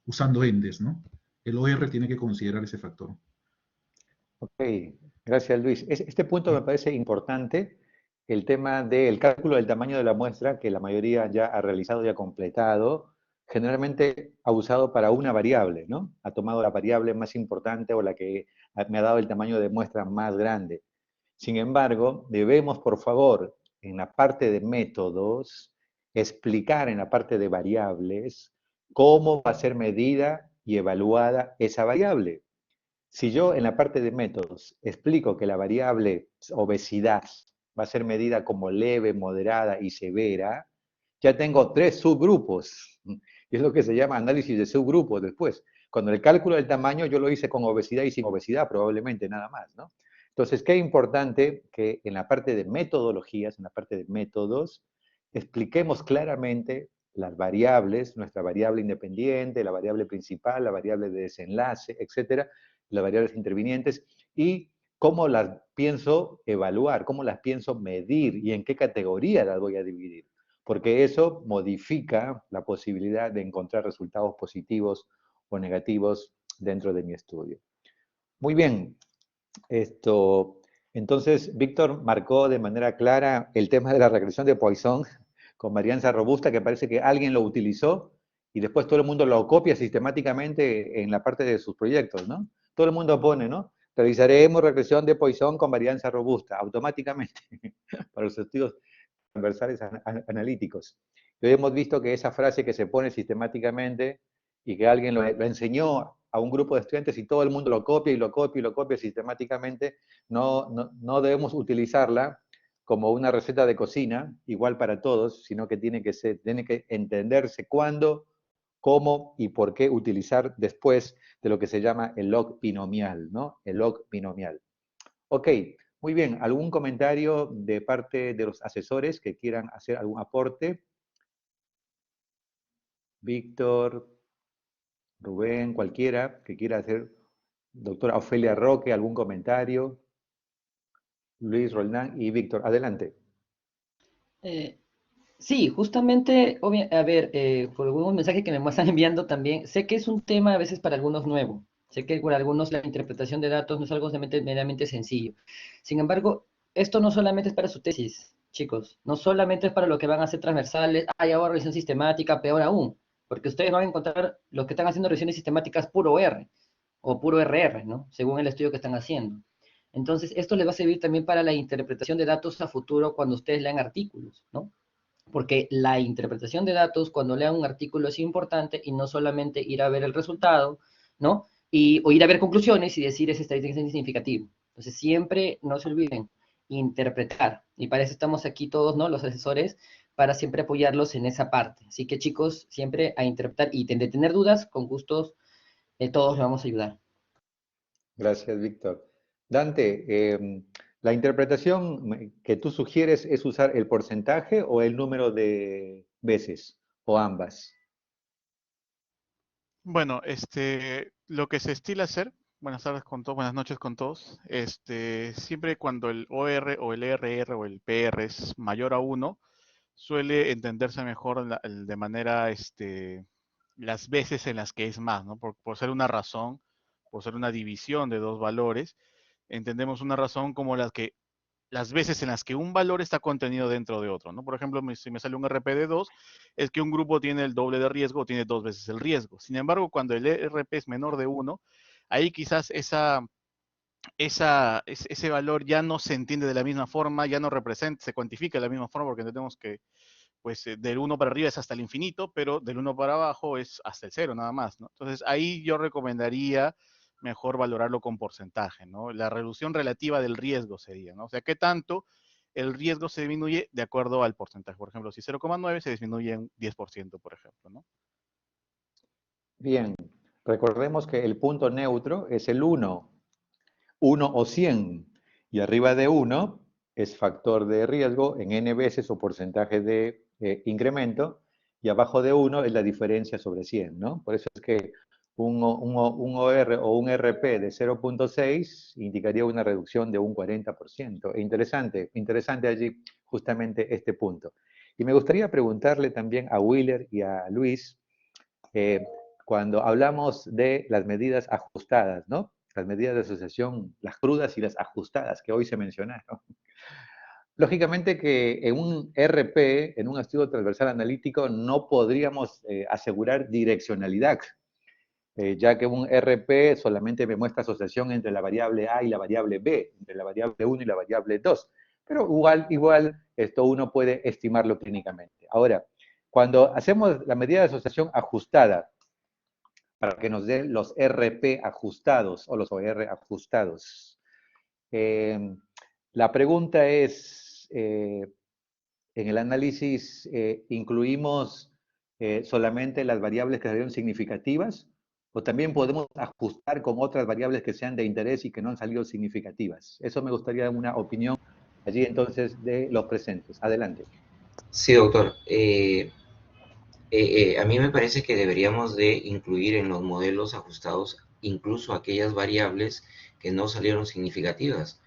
usando ENDES, ¿no? El OR tiene que considerar ese factor. Ok, gracias Luis. Este punto me parece importante, el tema del cálculo del tamaño de la muestra, que la mayoría ya ha realizado y ha completado, generalmente ha usado para una variable, ¿no? Ha tomado la variable más importante o la que me ha dado el tamaño de muestra más grande. Sin embargo, debemos, por favor, en la parte de métodos, explicar en la parte de variables cómo va a ser medida y evaluada esa variable. Si yo en la parte de métodos explico que la variable obesidad va a ser medida como leve, moderada y severa, ya tengo 3 subgrupos. Y es lo que se llama análisis de subgrupos después. Cuando el cálculo del tamaño yo lo hice con obesidad y sin obesidad, probablemente nada más, ¿no? Entonces, qué importante que en la parte de metodologías, en la parte de métodos, expliquemos claramente las variables, nuestra variable independiente, la variable principal, la variable de desenlace, etcétera, las variables intervinientes, y cómo las pienso evaluar, cómo las pienso medir y en qué categoría las voy a dividir. Porque eso modifica la posibilidad de encontrar resultados positivos o negativos dentro de mi estudio. Muy bien. Entonces, Víctor marcó de manera clara el tema de la regresión de Poisson con varianza robusta, que parece que alguien lo utilizó y después todo el mundo lo copia sistemáticamente en la parte de sus proyectos, ¿no? Todo el mundo pone, ¿no? Realizaremos regresión de Poisson con varianza robusta, automáticamente, para los estudios transversales analíticos. Y hoy hemos visto que esa frase que se pone sistemáticamente y que alguien lo enseñó a un grupo de estudiantes y todo el mundo lo copia y lo copia y lo copia sistemáticamente, no debemos utilizarla como una receta de cocina, igual para todos, sino que tiene que entenderse cuándo, cómo y por qué utilizar después de lo que se llama el log binomial, ¿no? El log binomial. Ok, muy bien. ¿Algún comentario de parte de los asesores que quieran hacer algún aporte? Víctor, Rubén, cualquiera que quiera hacer. Doctora Ofelia Roque, ¿algún comentario? Luis Roldán y Víctor, adelante. Sí, justamente, a ver, por algunos mensajes que me están enviando también, sé que es un tema a veces para algunos nuevo, sé que para algunos la interpretación de datos no es algo meramente sencillo. Sin embargo, esto no solamente es para su tesis, chicos, no solamente es para lo que van a hacer transversales, hay ahora revisión sistemática, peor aún, porque ustedes van a encontrar los que están haciendo revisiones sistemáticas puro R. o puro RR, ¿no? Según el estudio que están haciendo. Entonces, esto les va a servir también para la interpretación de datos a futuro cuando ustedes lean artículos, ¿no? Porque la interpretación de datos cuando lean un artículo es importante y no solamente ir a ver el resultado, ¿no? O ir a ver conclusiones y decir es estadísticamente significativo. Entonces, siempre no se olviden interpretar. Y para eso estamos aquí todos, ¿no? Los asesores, para siempre apoyarlos en esa parte. Así que, chicos, siempre a interpretar y de tener dudas, con gustos, todos les vamos a ayudar. Gracias, Víctor. Dante, ¿la interpretación que tú sugieres es usar el porcentaje o el número de veces, o ambas? Bueno, lo que se estila hacer, buenas tardes con todos, buenas noches con todos, siempre cuando el OR o el RR o el PR es mayor a 1, suele entenderse mejor de manera, las veces en las que es más, ¿no? Por ser una razón, por ser una división de dos valores, entendemos una razón como las veces en las que un valor está contenido dentro de otro, ¿no? Por ejemplo, si me sale un RP de 2, es que un grupo tiene el doble de riesgo o tiene 2 veces el riesgo. Sin embargo, cuando el RP es menor de 1, ahí quizás ese valor ya no se entiende de la misma forma, ya no se cuantifica de la misma forma, porque entendemos que pues del 1 para arriba es hasta el infinito, pero del 1 para abajo es hasta el 0 nada más, ¿no? Entonces ahí yo recomendaría mejor valorarlo con porcentaje, ¿no? La reducción relativa del riesgo sería, ¿no? O sea, ¿qué tanto el riesgo se disminuye de acuerdo al porcentaje? Por ejemplo, si 0,9 se disminuye en 10%, por ejemplo, ¿no? Bien, recordemos que el punto neutro es el 1, 1 o 100, y arriba de 1 es factor de riesgo en n veces o porcentaje de incremento, y abajo de 1 es la diferencia sobre 100, ¿no? Por eso es que un OR o un RP de 0.6 indicaría una reducción de un 40%. Interesante allí justamente este punto. Y me gustaría preguntarle también a Willer y a Luis, cuando hablamos de las medidas ajustadas, ¿no? Las medidas de asociación, las crudas y las ajustadas que hoy se mencionaron. Lógicamente que en un RP, en un estudio transversal analítico, no podríamos asegurar direccionalidad, ya que un RP solamente me muestra asociación entre la variable A y la variable B, entre la variable 1 y la variable 2. Pero igual esto uno puede estimarlo clínicamente. Ahora, cuando hacemos la medida de asociación ajustada, para que nos dé los RP ajustados o los OR ajustados. La pregunta es, en el análisis, ¿incluimos solamente las variables que salieron significativas? ¿O también podemos ajustar con otras variables que sean de interés y que no han salido significativas? Eso me gustaría una opinión allí entonces de los presentes. Adelante. Sí, doctor. A mí me parece que deberíamos de incluir en los modelos ajustados incluso aquellas variables que no salieron significativas.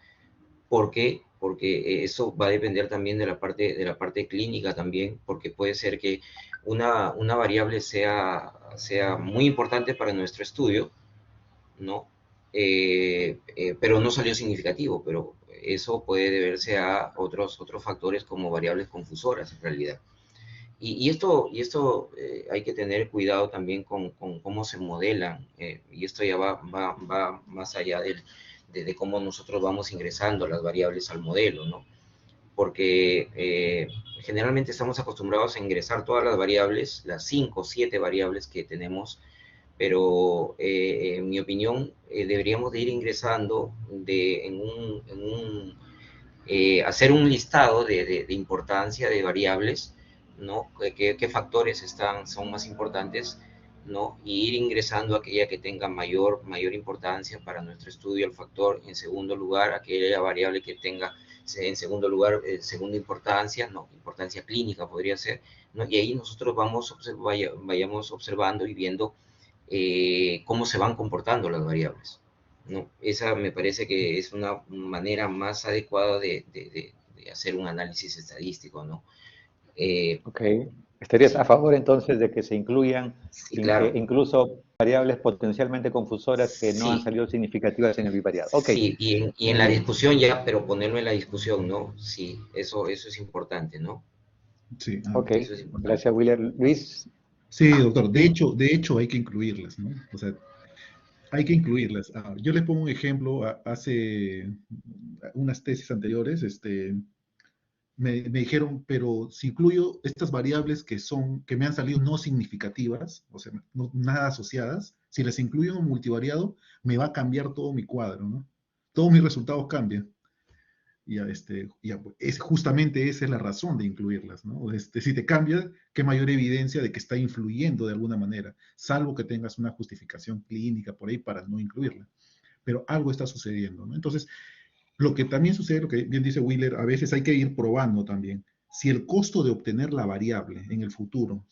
¿Por qué? Porque eso va a depender también de la parte clínica también, porque puede ser que una variable sea muy importante para nuestro estudio, ¿no? Pero no salió significativo, pero eso puede deberse a otros factores como variables confusoras en realidad. Y esto hay que tener cuidado también con cómo se modelan, y esto ya va más allá de cómo nosotros vamos ingresando las variables al modelo, ¿no? Porque generalmente estamos acostumbrados a ingresar todas las variables, las 5 o 7 variables que tenemos, pero en mi opinión deberíamos de ir ingresando hacer un listado de importancia de variables, ¿no? ¿Qué factores son más importantes, ¿no? Y ir ingresando aquella que tenga mayor importancia para nuestro estudio, el factor. En segundo lugar, aquella variable que tenga, en segundo lugar, segunda importancia, ¿no? Importancia clínica podría ser, ¿no? Y ahí nosotros vayamos observando y viendo cómo se van comportando las variables, ¿no? Esa me parece que es una manera más adecuada de hacer un análisis estadístico, ¿no? Ok. ¿Estarías Sí, a favor entonces de que se incluyan sí, claro. incluso variables potencialmente confusoras que no han Sí, salido significativas en el bivariado? Ok. sí, y en la discusión ya, pero ponerlo en la discusión, ¿no? Sí, eso es importante, ¿no? Sí, Ok, Eso es importante. gracias, Willer. Luis. sí, doctor. De hecho hay que incluirlas, ¿no? O sea, Hay que incluirlas. Yo les pongo un ejemplo. Hace unas tesis anteriores, me dijeron, pero si incluyo estas variables que me han salido no significativas, o sea, nada asociadas, si las incluyo en un multivariado, me va a cambiar todo mi cuadro, ¿no? Todos mis resultados cambian. Justamente esa es la razón de incluirlas, ¿no? Si te cambia, qué mayor evidencia de que está influyendo de alguna manera, salvo que tengas una justificación clínica por ahí para no incluirla. Pero algo está sucediendo, ¿no? Entonces, lo que también sucede, lo que bien dice Wheeler, a veces hay que ir probando también. Si el costo de obtener la variable en el futuro,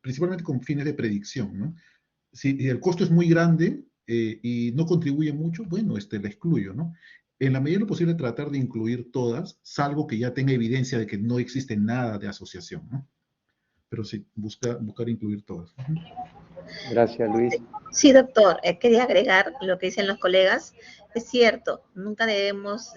principalmente con fines de predicción, ¿no? Si el costo es muy grande y no contribuye mucho, bueno, la excluyo, ¿no? En la medida de lo posible tratar de incluir todas, salvo que ya tenga evidencia de que no existe nada de asociación, ¿no? Pero sí, buscar incluir todas. Gracias, Luis. Sí, doctor, quería agregar lo que dicen los colegas. Es cierto, nunca debemos,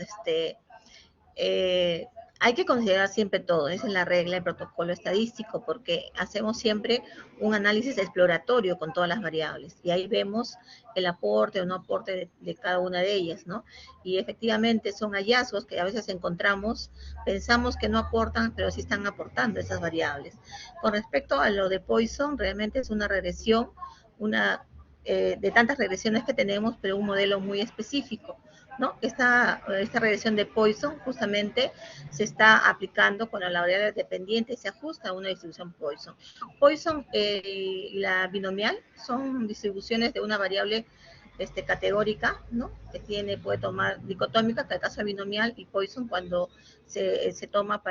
hay que considerar siempre todo, esa es la regla del protocolo estadístico, porque hacemos siempre un análisis exploratorio con todas las variables, y ahí vemos el aporte o no aporte de cada una de ellas, ¿no? Y efectivamente son hallazgos que a veces encontramos, pensamos que no aportan, pero sí están aportando esas variables. Con respecto a lo de Poisson, realmente es una regresión, de tantas regresiones que tenemos, pero un modelo muy específico, ¿no? Esta regresión de Poisson justamente se está aplicando con la variable dependiente y se ajusta a una distribución Poisson. Poisson y la binomial son distribuciones de una variable categórica, ¿no? Que puede tomar dicotómica, que es el caso de binomial, y Poisson cuando se toma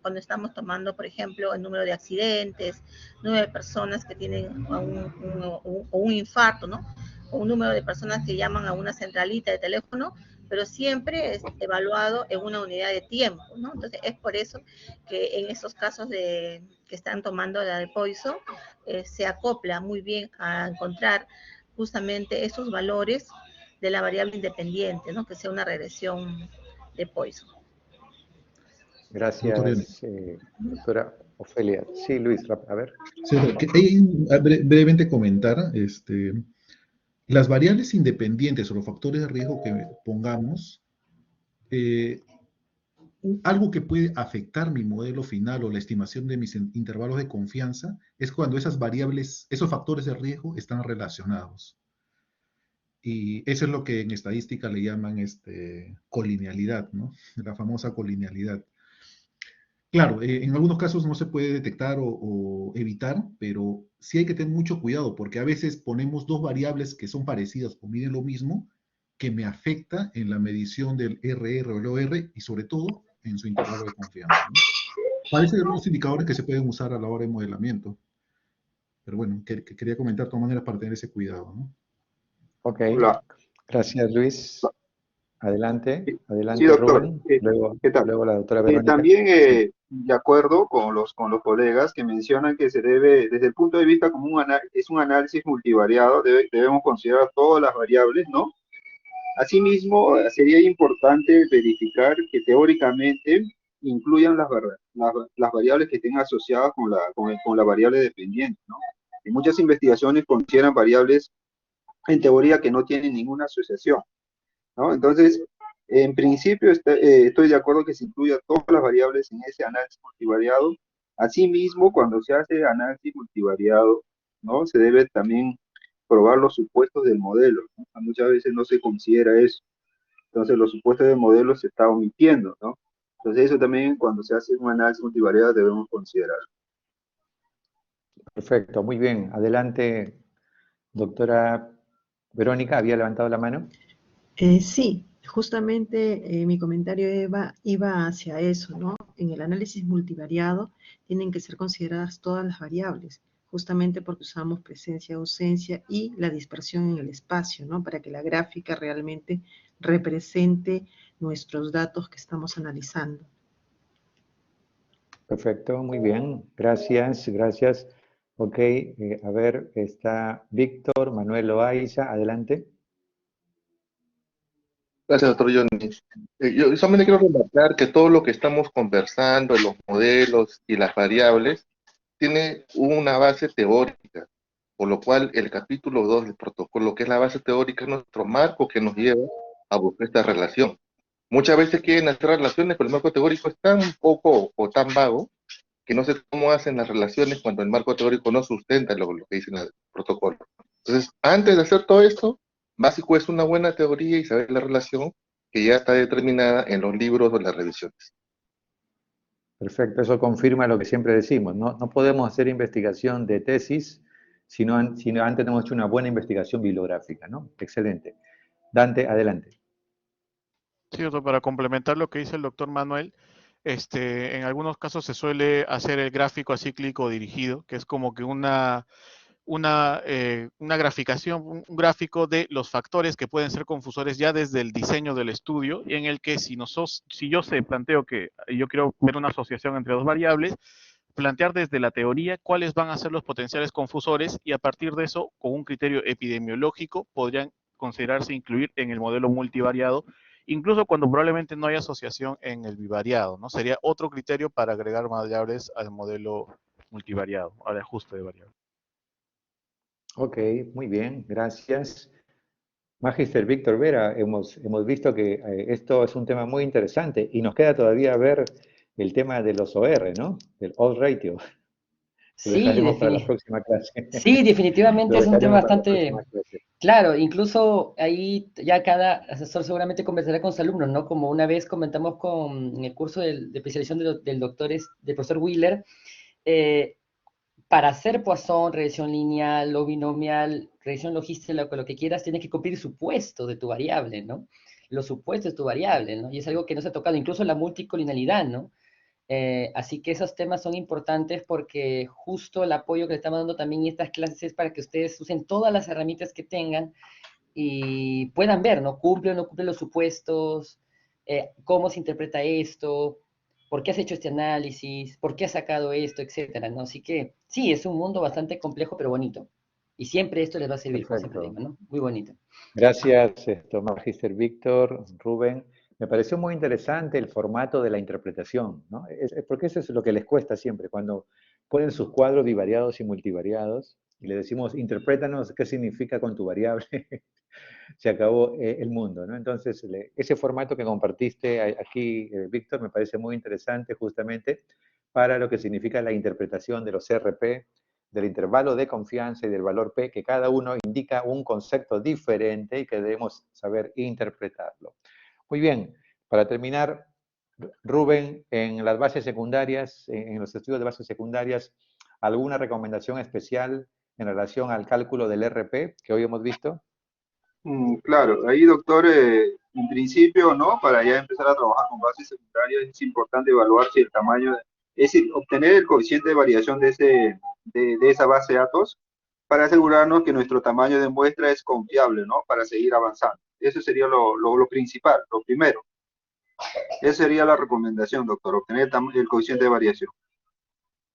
cuando estamos tomando, por ejemplo, el número de accidentes, número de personas que tienen un infarto, ¿no? O un número de personas que llaman a una centralita de teléfono, pero siempre es evaluado en una unidad de tiempo, ¿no? Entonces, es por eso que en esos casos que están tomando la de Poisson, se acopla muy bien a encontrar justamente esos valores de la variable independiente, ¿no? Que sea una regresión de Poisson. Gracias, doctora Ofelia. Sí, Luis, a ver. Sí, brevemente comentar, las variables independientes o los factores de riesgo que pongamos, algo que puede afectar mi modelo final o la estimación de mis intervalos de confianza es cuando esas variables, esos factores de riesgo están relacionados. Y eso es lo que en estadística le llaman colinealidad, ¿no? La famosa colinealidad. Claro, en algunos casos no se puede detectar o evitar, pero sí hay que tener mucho cuidado porque a veces ponemos dos variables que son parecidas o miden lo mismo, que me afecta en la medición del RR o el OR y sobre todo en su intervalo de confianza, ¿no? Parecen algunos indicadores que se pueden usar a la hora de modelamiento. Pero bueno, quería comentar de todas maneras para tener ese cuidado, ¿no? Ok, gracias Luis. Adelante, Sí, doctor. Rubén. Luego, ¿Qué tal? Luego la doctora Verónica. También de acuerdo con los colegas que mencionan que se debe, desde el punto de vista como es un análisis multivariado, debemos considerar todas las variables, ¿no? Asimismo, sería importante verificar que teóricamente incluyan las variables que estén asociadas con la variable dependiente, ¿no? En muchas investigaciones consideran variables en teoría que no tienen ninguna asociación, ¿no? Entonces, en principio estoy de acuerdo que se incluya todas las variables en ese análisis multivariado. Asimismo, cuando se hace análisis multivariado, ¿no? Se debe también probar los supuestos del modelo, ¿no? Muchas veces no se considera eso. Entonces, los supuestos del modelo se está omitiendo, ¿no? Entonces, eso también cuando se hace un análisis multivariado debemos considerar. Perfecto, muy bien. Adelante, doctora Verónica, ¿había levantado la mano? Sí, justamente mi comentario iba hacia eso, ¿no? En el análisis multivariado tienen que ser consideradas todas las variables, justamente porque usamos presencia, ausencia y la dispersión en el espacio, ¿no? Para que la gráfica realmente represente nuestros datos que estamos analizando. Perfecto, muy bien. Gracias, gracias. Ok, a ver, está Víctor Manuel Loaiza, adelante. Gracias, doctor Johnny. Yo solamente quiero remarcar que todo lo que estamos conversando, los modelos y las variables, tiene una base teórica. por lo cual el capítulo 2 del protocolo, que es la base teórica, es nuestro marco que nos lleva a buscar esta relación. Muchas veces quieren hacer relaciones, pero el marco teórico es tan poco o tan vago que no sé cómo hacen las relaciones cuando el marco teórico no sustenta lo que dice el protocolo. Entonces, antes de hacer todo esto, básico es una buena teoría y saber la relación que ya está determinada en los libros o las revisiones. Perfecto, eso confirma lo que siempre decimos, no podemos hacer investigación de tesis si antes no hemos hecho una buena investigación bibliográfica, ¿no? Excelente. Dante, adelante. Sí, doctor, para complementar lo que dice el doctor Manuel, en algunos casos se suele hacer el gráfico acíclico dirigido, que es como que una graficación, un gráfico de los factores que pueden ser confusores ya desde el diseño del estudio, y en el que si yo planteo que yo quiero ver una asociación entre dos variables, plantear desde la teoría cuáles van a ser los potenciales confusores, y a partir de eso, con un criterio epidemiológico, podrían considerarse incluir en el modelo multivariado, incluso cuando probablemente no haya asociación en el bivariado, ¿no? Sería otro criterio para agregar variables al modelo multivariado, al ajuste de variables. Ok, muy bien, gracias. Magister Víctor Vera, hemos visto que esto es un tema muy interesante y nos queda todavía ver el tema de los OR, ¿no? Del odds ratio. Sí, para la próxima clase. Sí, definitivamente es un tema bastante claro. Incluso ahí ya cada asesor seguramente conversará con sus alumnos, ¿no? Como una vez comentamos en el curso de especialización del profesor Wheeler, para hacer Poisson, regresión lineal o binomial, regresión logística, lo que quieras, tienes que cumplir supuestos de tu variable, ¿no? Los supuestos de tu variable, ¿no? Y es algo que no se ha tocado, incluso la multicolinialidad, ¿no? Así que esos temas son importantes porque justo el apoyo que le estamos dando también en estas clases es para que ustedes usen todas las herramientas que tengan y puedan ver, ¿no? ¿Cumple o no cumple los supuestos? ¿Cómo se interpreta esto? ¿Por qué has hecho este análisis? ¿Por qué has sacado esto? Etcétera, ¿no? Así que sí, es un mundo bastante complejo, pero bonito. Y siempre esto les va a servir, como siempre digo, ¿no? Muy bonito. Gracias, Magister Víctor, Rubén. Me pareció muy interesante el formato de la interpretación, ¿no? Porque eso es lo que les cuesta siempre, cuando ponen sus cuadros bivariados y multivariados y le decimos, interprétanos qué significa con tu variable, se acabó el mundo, ¿no? Entonces, ese formato que compartiste aquí, Víctor, me parece muy interesante justamente para lo que significa la interpretación de los CRP, del intervalo de confianza y del valor P, que cada uno indica un concepto diferente y que debemos saber interpretarlo. Muy bien, para terminar, Rubén, en las bases secundarias, en los estudios de bases secundarias, ¿alguna recomendación especial en relación al cálculo del RP que hoy hemos visto? Claro, ahí doctor, en principio, ¿no? Para ya empezar a trabajar con bases secundarias es importante evaluar si el tamaño, es decir, obtener el coeficiente de variación de esa base de datos para asegurarnos que nuestro tamaño de muestra es confiable, ¿no? Para seguir avanzando. Eso sería lo principal, lo primero. Esa sería la recomendación, doctor, obtener el coeficiente de variación.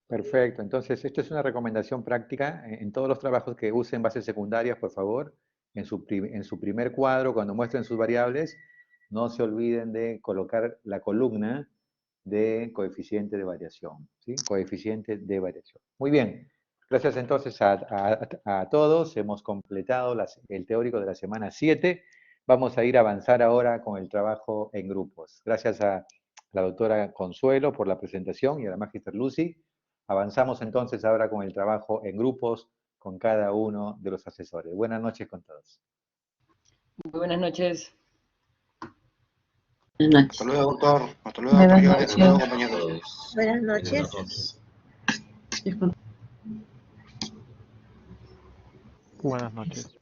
Perfecto, entonces esto es una recomendación práctica en todos los trabajos que usen bases secundarias, por favor, en su primer cuadro, cuando muestren sus variables, no se olviden de colocar la columna de coeficiente de variación, ¿sí? Coeficiente de variación. Muy bien, gracias entonces a todos, hemos completado el teórico de la semana 7, vamos a ir a avanzar ahora con el trabajo en grupos. Gracias a la doctora Consuelo por la presentación y a la Magister Lucy. Avanzamos entonces ahora con el trabajo en grupos con cada uno de los asesores. Buenas noches con todos. Muy buenas noches. Buenas noches. Hasta luego, doctor. Hasta luego, Buenas mayores. noches. Hasta luego, compañeros. Buenas noches. Buenas noches.